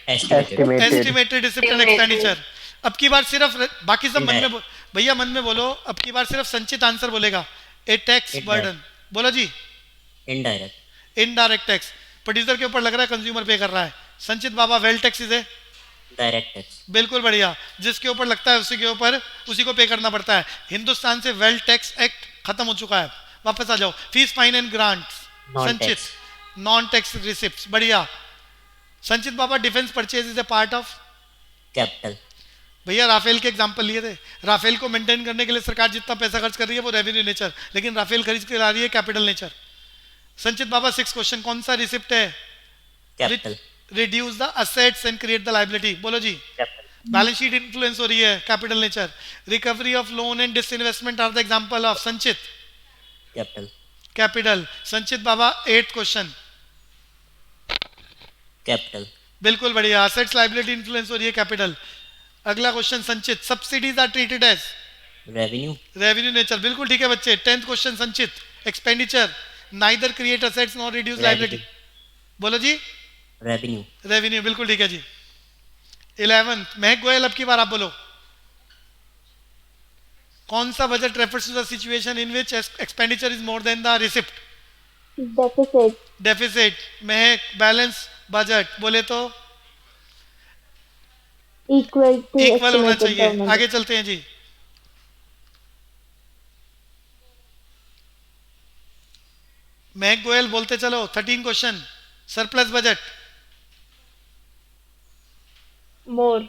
estimated. Estimated receipt and expenditure. अब की बार सिर्फ, बाकी सब मन में भैया मन में बोलो, अब की बार सिर्फ संचित आंसर बोलेगा। ए टैक्स बर्डन, बोलो जी। इनडायरेक्ट। इनडायरेक्ट टैक्स, प्रोड्यूसर के ऊपर लग रहा है, कंज्यूमर पे कर रहा है। संचित बाबा, wealth tax is a, direct tax. बिल्कुल बढ़िया, जिसके ऊपर लगता है उसी के ऊपर उसी को पे करना पड़ता है। हिंदुस्तान से वेल टैक्स एक्ट खत्म हो चुका है, वापस आ जाओ। Fees fine and grants, Sanchit non tax receipts, बढ़िया। संचित बाबा, defence purchase is a part of capital. भैया राफेल के एग्जांपल लिए थे, राफेल को मेंटेन करने के लिए सरकार जितना पैसा खर्च कर रही है वो रेवेन्यू नेचर, लेकिन राफेल खरीद के ला रही है कैपिटल नेचर। संचित बाबा 6 क्वेश्चन, कौन सा रिसिप्ट है? Capital. Reduce the assets and create the liability, बोलो जी। कैपिटल। बैलेंस शीट इन्फ्लुएंस हो रही है, capital nature. Recovery of loan and disinvestment are the example of Sanchit, capital. Capital. Sanchit बाबा 8 क्वेश्चन, कैपिटल। बिल्कुल बढ़िया। असेट्स लायबिलिटी इन्फ्लुएंस हो रही है, कैपिटल। अगला question Sanchit, subsidies are treated as revenue. Revenue nature, बिल्कुल ठीक है बच्चे। 10th question Sanchit, expenditure neither create assets nor reduce liability, बोलो जी। रेवेन्यू। रेवेन्यू, बिल्कुल ठीक है जी। 11th महक गोयल, अब की बार आप बोलो। कौन सा budget refers to the situation in which expenditure is more than the receipt? deficit, deficit. Mahak, balance budget बोले तो equal to इक्वल होना estimated चाहिए। government. आगे चलते हैं जी। महक गोयल बोलते चलो। 13 क्वेश्चन, सरप्लस बजट। more,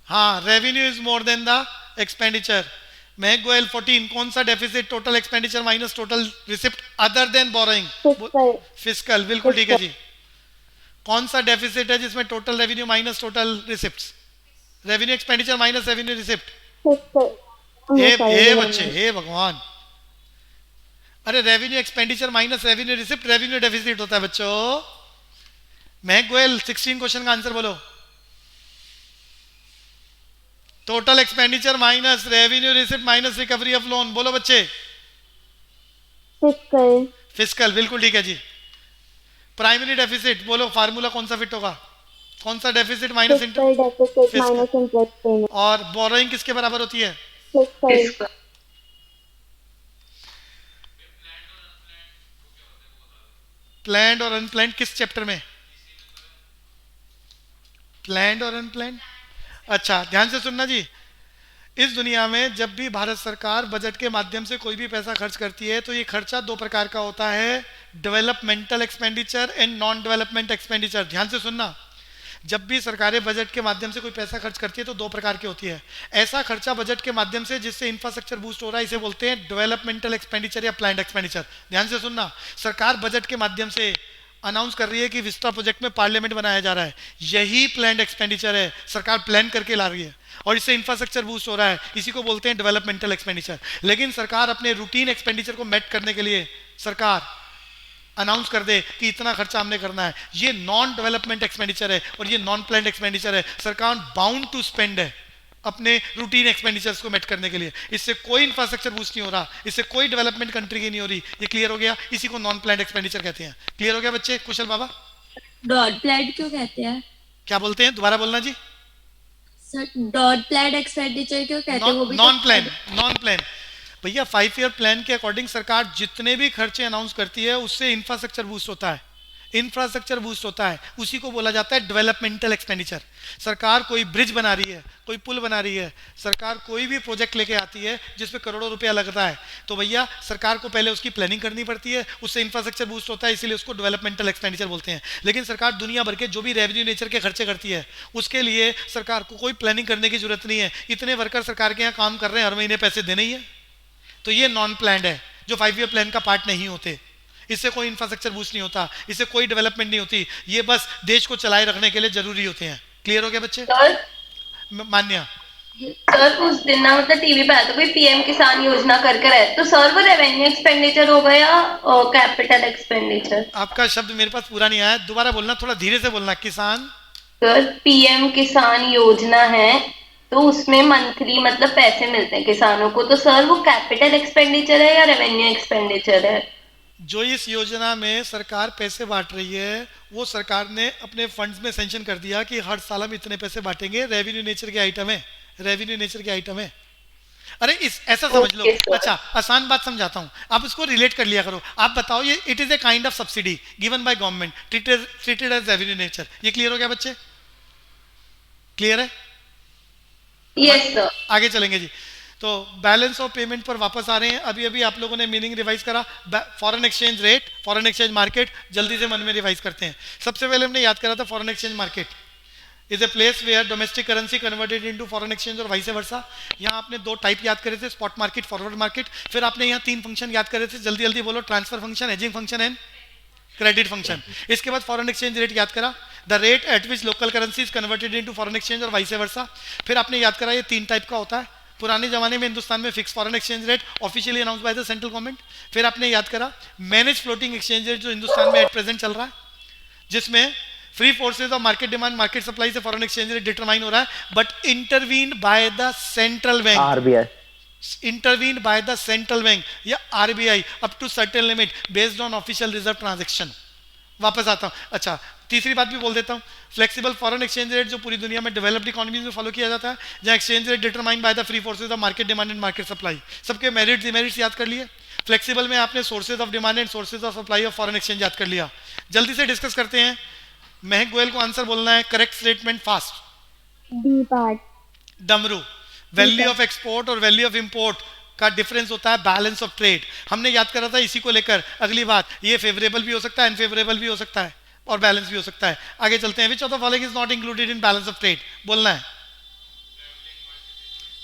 हाँ, revenue is more than the expenditure. महक गोयल 14, कौन सा deficit? Total expenditure minus total receipt other than borrowing, Fiscal, fiscal, बिल्कुल ठीक है जी। कौन सा डेफिसिट है जिसमें total revenue minus total receipts? Revenue expenditure minus revenue receipt. Fiscal. हे बच्चे, हे भगवान, अरे revenue expenditure minus revenue receipt revenue deficit होता है बच्चों। महक गोयल 16 क्वेश्चन का आंसर बोलो। Total expenditure minus revenue receipt minus recovery of loan, बोलो बच्चे। Fiscal. फिस्कल, बिल्कुल ठीक है जी। प्राइमरी डेफिसिट बोलो, फार्मूला कौन सा फिट होगा, कौन सा deficit minus Fiscal deficit Fiscal. minus interest payment. और बोरोइंग किसके बराबर होती है? Fiscal. प्लैंड और अनप्लैंड किस चैप्टर में? प्लैंड और अनप्लैंड। अच्छा ध्यान से सुनना जी, इस दुनिया में जब भी भारत सरकार बजट के माध्यम से कोई भी पैसा खर्च करती है तो ये खर्चा दो प्रकार का होता है, developmental expenditure and non development expenditure. ध्यान से सुनना, जब भी सरकारें बजट के माध्यम से कोई पैसा खर्च करती है तो दो प्रकार की होती है। ऐसा खर्चा बजट के माध्यम से जिससे इंफ्रास्ट्रक्चर बूस्ट हो रहा है, इसे बोलते हैं डेवलपमेंटल एक्सपेंडिचर या प्लान्ड एक्सपेंडिचर। ध्यान से सुनना, सरकार बजट के माध्यम से अनाउंस कर रही है कि विस्टा प्रोजेक्ट में पार्लियामेंट बनाया जा रहा है, यही प्लान्ड एक्सपेंडिचर है, सरकार प्लान करके ला रही है और इससे इंफ्रास्ट्रक्चर बूस्ट हो रहा है, इसी को बोलते हैं डेवलपमेंटल एक्सपेंडिचर। लेकिन सरकार अपने रूटीन एक्सपेंडिचर को मेट करने के लिए सरकार अनाउंस कर दे कि इतना खर्चा हमने करना है, ये नॉन डेवलपमेंट एक्सपेंडिचर है और ये नॉन प्लान्ड एक्सपेंडिचर है। सरकार बाउंड टू स्पेंड है अपने रूटीन एक्सपेंडिचर्स को मेट करने के लिए। इससे कोई इंफ्रास्ट्रक्चर बूस्ट नहीं हो रहा, इससे कोई डेवलपमेंट कंट्री की नहीं हो रही। ये क्लियर हो गया? इसी को नॉन प्लान्ड एक्सपेंडिचर कहते हैं। क्लियर हो गया बच्चे? कुशल बाबा डॉट प्लान क्यों कहते हैं क्या बोलते हैं? दोबारा बोलना जी। सर? डॉट प्लान एक्सपेंडिचर क्यों कहते हैं? वो भी नॉन तो प्लान, नॉन प्लान भैया 5 ईयर प्लान के अकॉर्डिंग सरकार जितने भी खर्चे अनाउंस करती है उससे इंफ्रास्ट्रक्चर बूस्ट होता है, इंफ्रास्ट्रक्चर बूस्ट होता है, उसी को बोला जाता है डेवलपमेंटल एक्सपेंडिचर। सरकार कोई ब्रिज बना रही है, कोई पुल बना रही है, सरकार कोई भी प्रोजेक्ट लेके आती है जिसपे करोड़ों रुपया लगता है, तो भैया सरकार को पहले उसकी प्लानिंग करनी पड़ती है, उससे इंफ्रास्ट्रक्चर बूस्ट होता है, इसीलिए उसको डेवलपमेंटल एक्सपेंडिचर बोलते हैं। लेकिन सरकार दुनिया भर के जो भी रेवेन्यू नेचर के खर्चे करती है उसके लिए सरकार को कोई प्लानिंग करने की जरूरत नहीं है। इतने वर्कर सरकार के यहाँ काम कर रहे हैं, हर महीने पैसे देने ही है, तो ये नॉन प्लान्ड है, जो 5 ईयर प्लान का पार्ट नहीं होते। इससे कोई इंफ्रास्ट्रक्चर बूस्ट नहीं होता, इससे कोई डेवलपमेंट नहीं होती, ये बस देश को चलाए रखने के लिए जरूरी होते हैं। क्लियर हो गया बच्चे? सर मान्या सर उस दिन ना मतलब टीवी पे आया था कोई पीएम किसान योजना कर कर है, तो सर वो रेवेन्यू एक्सपेंडिचर होगा या कैपिटल एक्सपेंडिचर? आपका शब्द मेरे पास पूरा नहीं आया, दोबारा बोलना, थोड़ा धीरे से बोलना। किसान, सर पीएम किसान योजना है तो उसमें मंथली मतलब पैसे मिलते हैं किसानों को, तो सर वो कैपिटल एक्सपेंडिचर है या रेवेन्यू एक्सपेंडिचर है? जो इस योजना में सरकार पैसे बांट रही है वो सरकार ने अपने फंड्स में सेंशन कर दिया कि हर साल हम इतने पैसे बांटेंगे, रेवेन्यू नेचर के आइटम है, रेवेन्यू नेचर के आइटम है। अरे इस ऐसा समझ लो, अच्छा आसान बात समझाता हूँ, आप इसको रिलेट कर लिया करो। आप बताओ, ये it is a kind of subsidy given by government, treated as revenue nature. ये क्लियर हो गया बच्चे? क्लियर है? Yes sir. आगे चलेंगे जी। तो बैलेंस ऑफ पेमेंट पर वापस आ रहे हैं। अभी अभी आप लोगों ने मीनिंग रिवाइज करा, foreign exchange rate, foreign exchange market, जल्दी से मन में रिवाइज करते हैं। सबसे पहले हमने याद करा था foreign exchange market is a place where domestic currency converted into foreign exchange और वाइस वर्सा। यहाँ आपने दो टाइप याद करे थे, स्पॉट मार्केट, फॉरवर्ड मार्केट। फिर आपने यहाँ 3 फंक्शन याद करे थे, जल्दी जल्दी बोलो, transfer function, hedging function and credit function. इसके बाद फॉरेन एक्सचेंज रेट याद करा, the rate at which local currency is converted into foreign exchange और वाइस वर्सा। फिर आपने याद करा ये 3 टाइप का होता है। पुराने जमाने में हिंदुस्तान में fix foreign exchange rate officially announce bye the central government. फिर आपने याद करा मैनेज फ्लोटिंग एक्सचेंज रेट जो हिंदुस्तान में एट प्रेजेंट चल रहा है, जिसमें free forces of market demand market supply से फॉरेन एक्सचेंज रेट डिटरमाइन हो रहा है, but intervene by the central bank, RBI, intervene by the central bank या RBI up to certain limit based on official reserve transaction. वापस आता हूं, अच्छा तीसरी बात भी बोल देता हूं, फ्लेक्सिबल फॉरेन एक्सचेंज रेट जो पूरी दुनिया में डेवलप्ड इकोनॉमीज में फॉलो किया जाता है, जहां exchange rate determine by the free forces of market demand and market supply. सबके मेरिट्स डिमेरिट्स याद कर लिए। फ्लेक्सिबल में आपने sources of demand and sources of supply of foreign exchange याद कर लिया। जल्दी से डिस्कस करते हैं। महक गोयल को आंसर बोलना है, correct statement fast. D part. डमरू, वैल्यू ऑफ एक्सपोर्ट और वैल्यू ऑफ इंपोर्ट का डिफरेंस होता है बैलेंस ऑफ ट्रेड। हमने याद करा था इसी को लेकर। अगली बात, ये फेवरेबल भी हो सकता है, अनफेवरेबल भी हो सकता है और बैलेंस भी हो सकता है। आगे चलते हैं। Which of the following is not included in balance of trade? बोलना है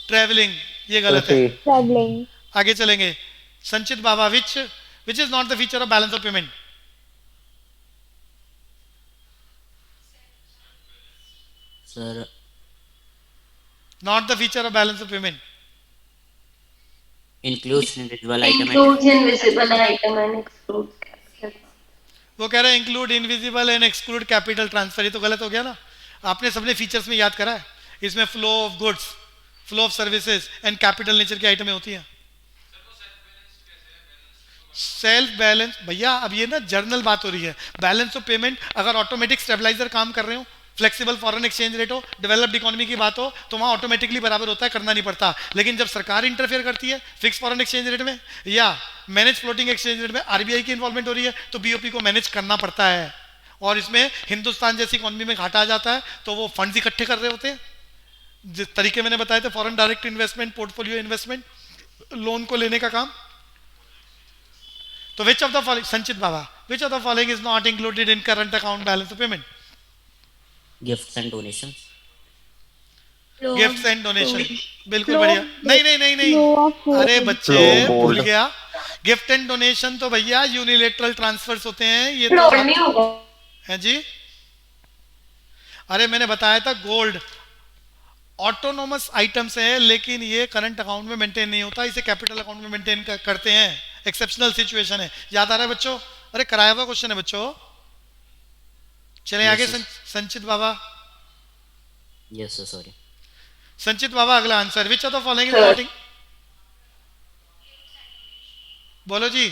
ट्रेवलिंग, ये गलत है। ट्रैवलिंग। आगे चलेंगे। संचित बाबा, which is not the feature of balance of payment? Sir Not the feature of balance of payment. includes invisible item and includes invisible item and excludes capital. वो कह रहा है include invisible and exclude capital transfer, ये तो गलत हो गया ना। आपने सबने फीचर्स में याद करा है, इसमें flow of goods, flow of services and capital nature की आइटमें होती हैं। सेल्फ बैलेंस भैया, अब ये ना जर्नल बात हो रही है। बैलेंस ऑफ पेमेंट अगर ऑटोमेटिक स्टेबलाइजर काम कर रहे हो, फ्लेक्सिबल फॉरेन एक्सचेंज रेट हो, डेवलप्ड इकोनॉमी की बात हो, तो वहाँ ऑटोमेटिकली बराबर होता है, करना नहीं पड़ता। लेकिन जब सरकार इंटरफेयर करती है फिक्स फॉरेन एक्सचेंज रेट में या मैनेज फ्लोटिंग एक्सचेंज रेट में, आरबीआई की इन्वॉल्वमेंट हो रही है, तो बीओपी को मैनेज करना पड़ता है। और इसमें हिंदुस्तान जैसी इकोनॉमी में घाटा आ जाता है, तो वो फंड्स इकट्ठे कर रहे होते हैं, जिस तरीके मैंने बताए थे, foreign direct investment, portfolio investment, loan को लेने का काम। तो विच ऑफ द फॉलोइंग, संचित बाबा, which of the following is not included in current account balance of payment? gifts and donations. Gifts and donation, बिल्कुल बढ़िया। नहीं नहीं नहीं Flow of नहीं, अरे gold. बच्चे Flow of भूल gold. गया। गिफ्ट एंड डोनेशन तो भैया यूनिलेटरल ट्रांसफर्स होते हैं, ये तो फ्लोट नहीं होगा। है जी। अरे मैंने बताया था गोल्ड ऑटोनोमस आइटम्स है, लेकिन ये करंट अकाउंट में मेंटेन नहीं होता, इसे कैपिटल अकाउंट में मेंटेन करते हैं। एक्सेप्शनल सिचुएशन है, याद आ रहा है बच्चों? अरे कराया हुआ क्वेश्चन है बच्चों। चले आगे। Yes, संचित बाबा, Yes, sir, sorry. संचित बाबा अगला answer, which of the following is Sir. Not, बोलो जी।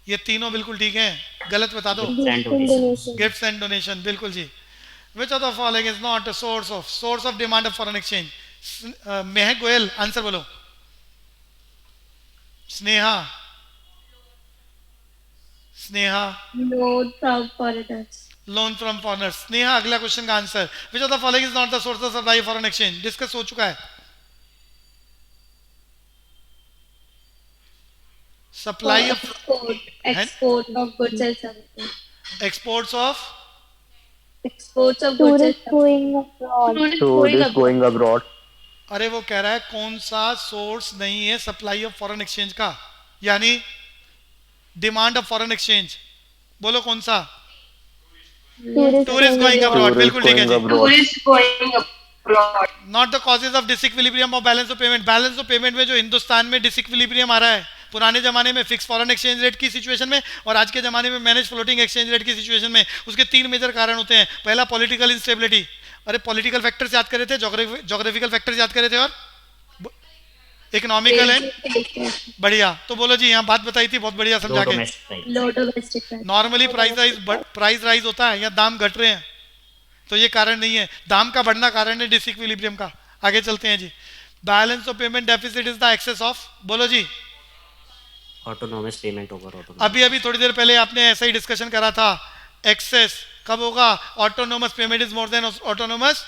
ये तीनों बिल्कुल ठीक है, गलत बता दो। Gifts and Gift and donations. donation. Gifts and donation, बिल्कुल जी। Which of the following is not a source of demand of foreign exchange? Mahak Goyal, answer बोलो। Sneha, Sneha, Loan from foreigners. Loan from foreigners. Sneha अगला क्वेश्चन का answer, which of the following is not the source of supply foreign exchange? Discuss हो चुका है। Supply of Export of goods and services. Exports of, Exports of goods and Tourists services. going abroad. Tourists going abroad. अरे वो कह रहा है कौन सा सोर्स नहीं है सप्लाई ऑफ फॉरेन एक्सचेंज का, यानी डिमांड ऑफ फॉरेन एक्सचेज। बोलो कौन सा? टूरिस्ट गोइंग अब्रॉड, बिल्कुल ठीक है जी। Tourist going abroad. Not the causes of disequilibrium of balance of payment. बैलेंस ऑफ पेमेंट में जो हिंदुस्तान में डिसइक्विलिब्रियम आ रहा है, पुराने जमाने में फिक्स फॉरेन एक्सचेंज रेट की सिचुएशन में और आज के जमाने में मैनेज फ्लोटिंग एक्सचेंज रेट की सिचुएशन में, उसके तीन मेजर कारण होते हैं। पहला पॉलिटिकल इंस्टेबिलिटी, अरे पॉलिटिकल फैक्टर्स याद करे थे, जोग्राफिकल फैक्टर्स याद करे थे, और इकोनॉमिकल एंड बढ़िया। तो बोलो जी, यहाँ बात बताई थी बहुत बढ़िया समझा Low के। domestic price. Low domestic price. Normally price rise होता है या दाम घट रहे हैं, तो ये कारण नहीं है। दाम का बढ़ना कारण है डिसइक्विलिब्रियम का। आगे चलते हैं जी। Balance of payment deficit is the excess of, बोलो जी। Autonomous payment over autonomous. अभी अभी थोड़ी देर पहले आपने ऐसा ही डिस्कशन करा था। एक्सेस कब होगा? Autonomous payment is more than autonomous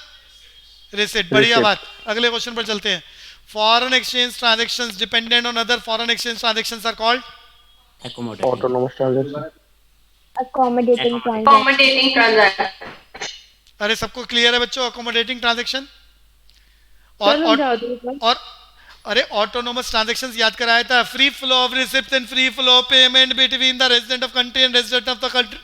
receipt. बढ़िया Receipt. बात। अगले क्वेश्चन पर चलते हैं। Foreign exchange transactions dependent on other foreign exchange transactions are called, Accommodating. Autonomous transaction. Accommodating transaction. Accommodating transaction. अरे सबको क्लियर है बच्चों? अकोमोडेटिंग ट्रांजैक्शन सर, और समझा दो एक बार। और अरे ऑटोनोमस ट्रांजैक्शंस याद कराया था। Free flow of receipt and free flow of payment between the resident of country and resident of the country,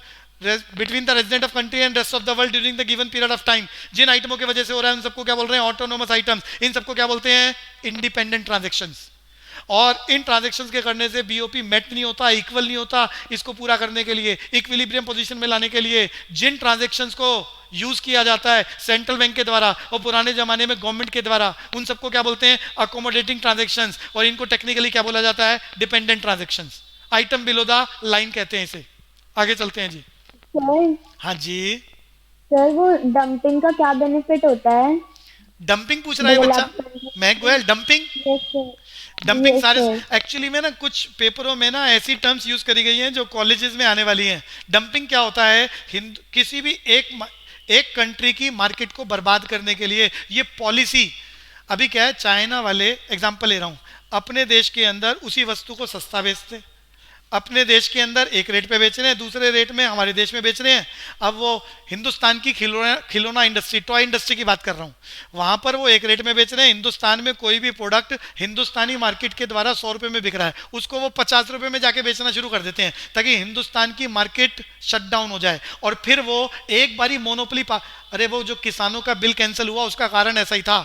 between the resident of country and rest of the world during the given period of time. जिन आइटमों की वजह से हो रहा है उन सबको क्या बोल रहे हैं? Autonomous items. इन सबको क्या बोलते हैं? Independent transactions. और इन ट्रांजैक्शंस के करने से बीओपी मेट नहीं होता, इक्वल नहीं होता। इसको पूरा करने के लिए, इक्विलिब्रियम पोजीशन में लाने के लिए जिन ट्रांजैक्शंस को यूज किया जाता है सेंट्रल बैंक के द्वारा और पुराने जमाने में गवर्नमेंट के द्वारा, उन सबको क्या बोलते हैं? Accommodating transactions. और इनको टेक्निकली क्या बोला जाता है? Dependent transactions. Item below the line कहते हैं इसे। आगे चलते हैं जी। सर, हाँ जी, सर वो डंपिंग का क्या बेनिफिट होता है? डंपिंग पूछ रहा है बच्चा। मैं Goyal, dumping Yes, sir. Dumping Yes, सारे sir. एक्चुअली में ना कुछ पेपरों में ना ऐसी टर्म्स यूज करी गई हैं जो कॉलेजेस में आने वाली हैं। डंपिंग क्या होता है? किसी भी एक कंट्री की मार्केट को बर्बाद करने के लिए ये पॉलिसी। अभी क्या है, चाइना वाले एग्जांपल ले रहा हूँ, अपने देश के अंदर उसी वस्तु को सस्ता बेचते, अपने देश के अंदर एक रेट पे बेच रहे हैं, दूसरे रेट में हमारे देश में बेच रहे हैं। अब वो हिंदुस्तान की खिलौना इंडस्ट्री, टॉय इंडस्ट्री की बात कर रहा हूँ, वहाँ पर वो एक रेट में बेच रहे हैं। हिंदुस्तान में कोई भी प्रोडक्ट हिंदुस्तानी मार्केट के द्वारा 100 रुपये में बिक रहा है, उसको वो 50 रुपये में जाके बेचना शुरू कर देते हैं ताकि हिंदुस्तान की मार्केट शट डाउन हो जाए। और फिर वो एक बारी मोनोपोली अरे वो जो किसानों का बिल कैंसिल हुआ उसका कारण ऐसा ही था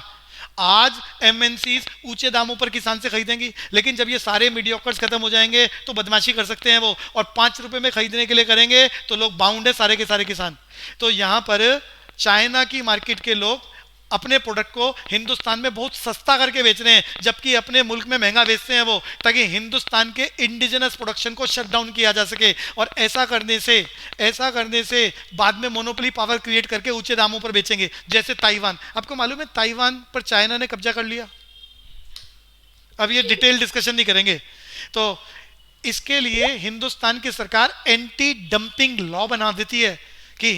आज एमएनसीज ऊंचे दामों पर किसान से खरीदेंगी, लेकिन जब ये सारे मीडियोकर्स खत्म हो जाएंगे तो बदमाशी कर सकते हैं वो, और 5 रुपए में खरीदने के लिए करेंगे तो लोग बाउंड है सारे के सारे किसान। तो यहाँ पर चाइना की मार्केट के लोग अपने प्रोडक्ट को हिंदुस्तान में बहुत सस्ता करके बेच रहे हैं, जबकि अपने मुल्क में महंगा बेचते हैं वो, ताकि हिंदुस्तान के इंडिजिनस प्रोडक्शन को शट डाउन किया जा सके। और ऐसा करने से बाद में मोनोपोली पावर क्रिएट करके ऊंचे दामों पर बेचेंगे। जैसे ताइवान, आपको मालूम है ताइवान पर चाइना ने कब्जा कर लिया। अब ये डिटेल डिस्कशन नहीं करेंगे। तो इसके लिए हिंदुस्तान की सरकार एंटी डंपिंग लॉ बना देती है कि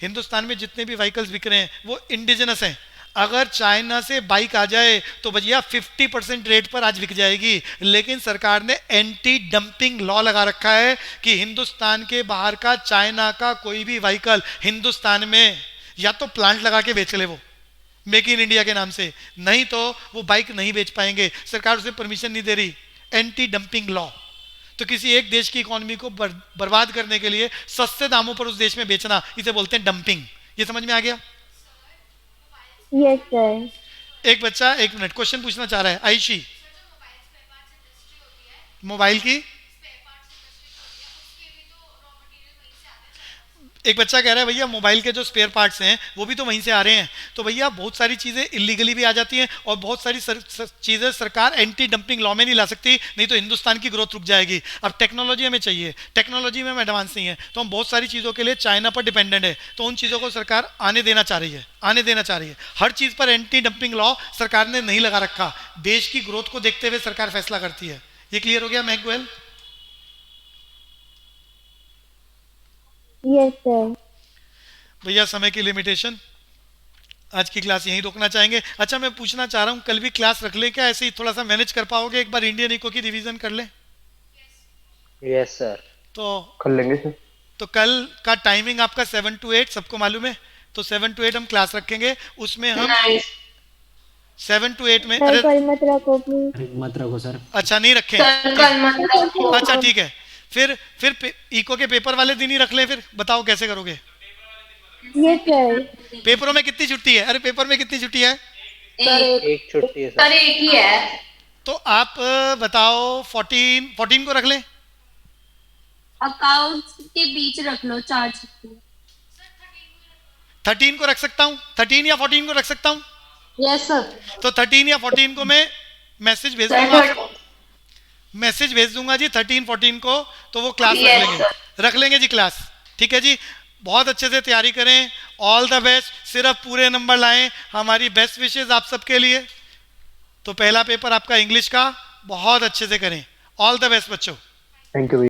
हिंदुस्तान में जितने भी व्हीकल्स बिक रहे हैं वो इंडिजिनस हैं। अगर चाइना से बाइक आ जाए तो भैया 50% रेट पर आज बिक जाएगी, लेकिन सरकार ने एंटी डंपिंग लॉ लगा रखा है कि हिंदुस्तान के बाहर का चाइना का कोई भी व्हीकल हिंदुस्तान में या तो प्लांट लगा के बेच ले वो मेक इन इंडिया के नाम से, नहीं तो वो बाइक नहीं बेच पाएंगे। सरकार उसे परमिशन नहीं दे रही। Anti dumping law. तो किसी एक देश की इकोनॉमी को बर्बाद करने के लिए सस्ते दामों पर उस देश में बेचना, इसे बोलते हैं डंपिंग। ये समझ में आ गया? Yes sir. एक बच्चा 1 मिनट क्वेश्चन पूछना चाह रहा है। आयशी, मोबाइल की एक बच्चा कह रहा है भैया मोबाइल के जो स्पेयर पार्ट्स हैं वो भी तो वहीं से आ रहे हैं। तो भैया बहुत सारी चीज़ें इलीगली भी आ जाती हैं और बहुत सारी चीज़ें सरकार एंटी डंपिंग लॉ में नहीं ला सकती, नहीं तो हिंदुस्तान की ग्रोथ रुक जाएगी। अब टेक्नोलॉजी हमें चाहिए, टेक्नोलॉजी में हम एडवांस नहीं है, तो हम बहुत सारी चीज़ों के लिए चाइना पर डिपेंडेंट है। तो उन चीज़ों को सरकार आने देना चाह रही है। हर चीज़ पर एंटी डंपिंग लॉ सरकार ने नहीं लगा रखा। देश की ग्रोथ को देखते हुए सरकार फैसला करती है। ये क्लियर हो गया महक गोयल? Yes sir. भैया समय की लिमिटेशन, आज की क्लास यहीं रोकना चाहेंगे। अच्छा मैं पूछना चाह रहा हूँ कल भी क्लास रख ले क्या? ऐसे ही थोड़ा सा मैनेज कर पाओगे? एक बार इंडियन इको की रिवीजन कर ले। Yes sir. तो कर लेंगे सर। तो कल का टाइमिंग आपका 7 to 8 सबको मालूम है। तो 7 to 8 हम क्लास रखेंगे, उसमें हम 7 to 8 में सर कल मत रखो प्लीज। मत रखो सर। अच्छा नहीं रखें? कल मत रखो। अच्छा ठीक है, फिर इको के पेपर वाले दिन ही रख लें। फिर बताओ कैसे करोगे? Yes sir. पेपरों में कितनी छुट्टी है? अरे पेपर में कितनी छुट्टी है? एक छुट्टी है सर। सर एक ही है। तो आप बताओ 14 को रख लें। अकाउंट्स के बीच रख लो 4 छुट्टी। 13 को रख सकता हूँ, 13 या 14 को रख सकता हूँ। Yes sir. तो 13 या 14 को मैं मैसेज भेज दूंगा जी 13 14 को, तो वो क्लास रख लेंगे जी क्लास। ठीक है जी, बहुत अच्छे से तैयारी करें। ऑल द बेस्ट, सिर्फ पूरे नंबर लाएं। हमारी बेस्ट विशेज आप सबके लिए। तो पहला पेपर आपका इंग्लिश का, बहुत अच्छे से करें। ऑल द बेस्ट बच्चों। Thank you.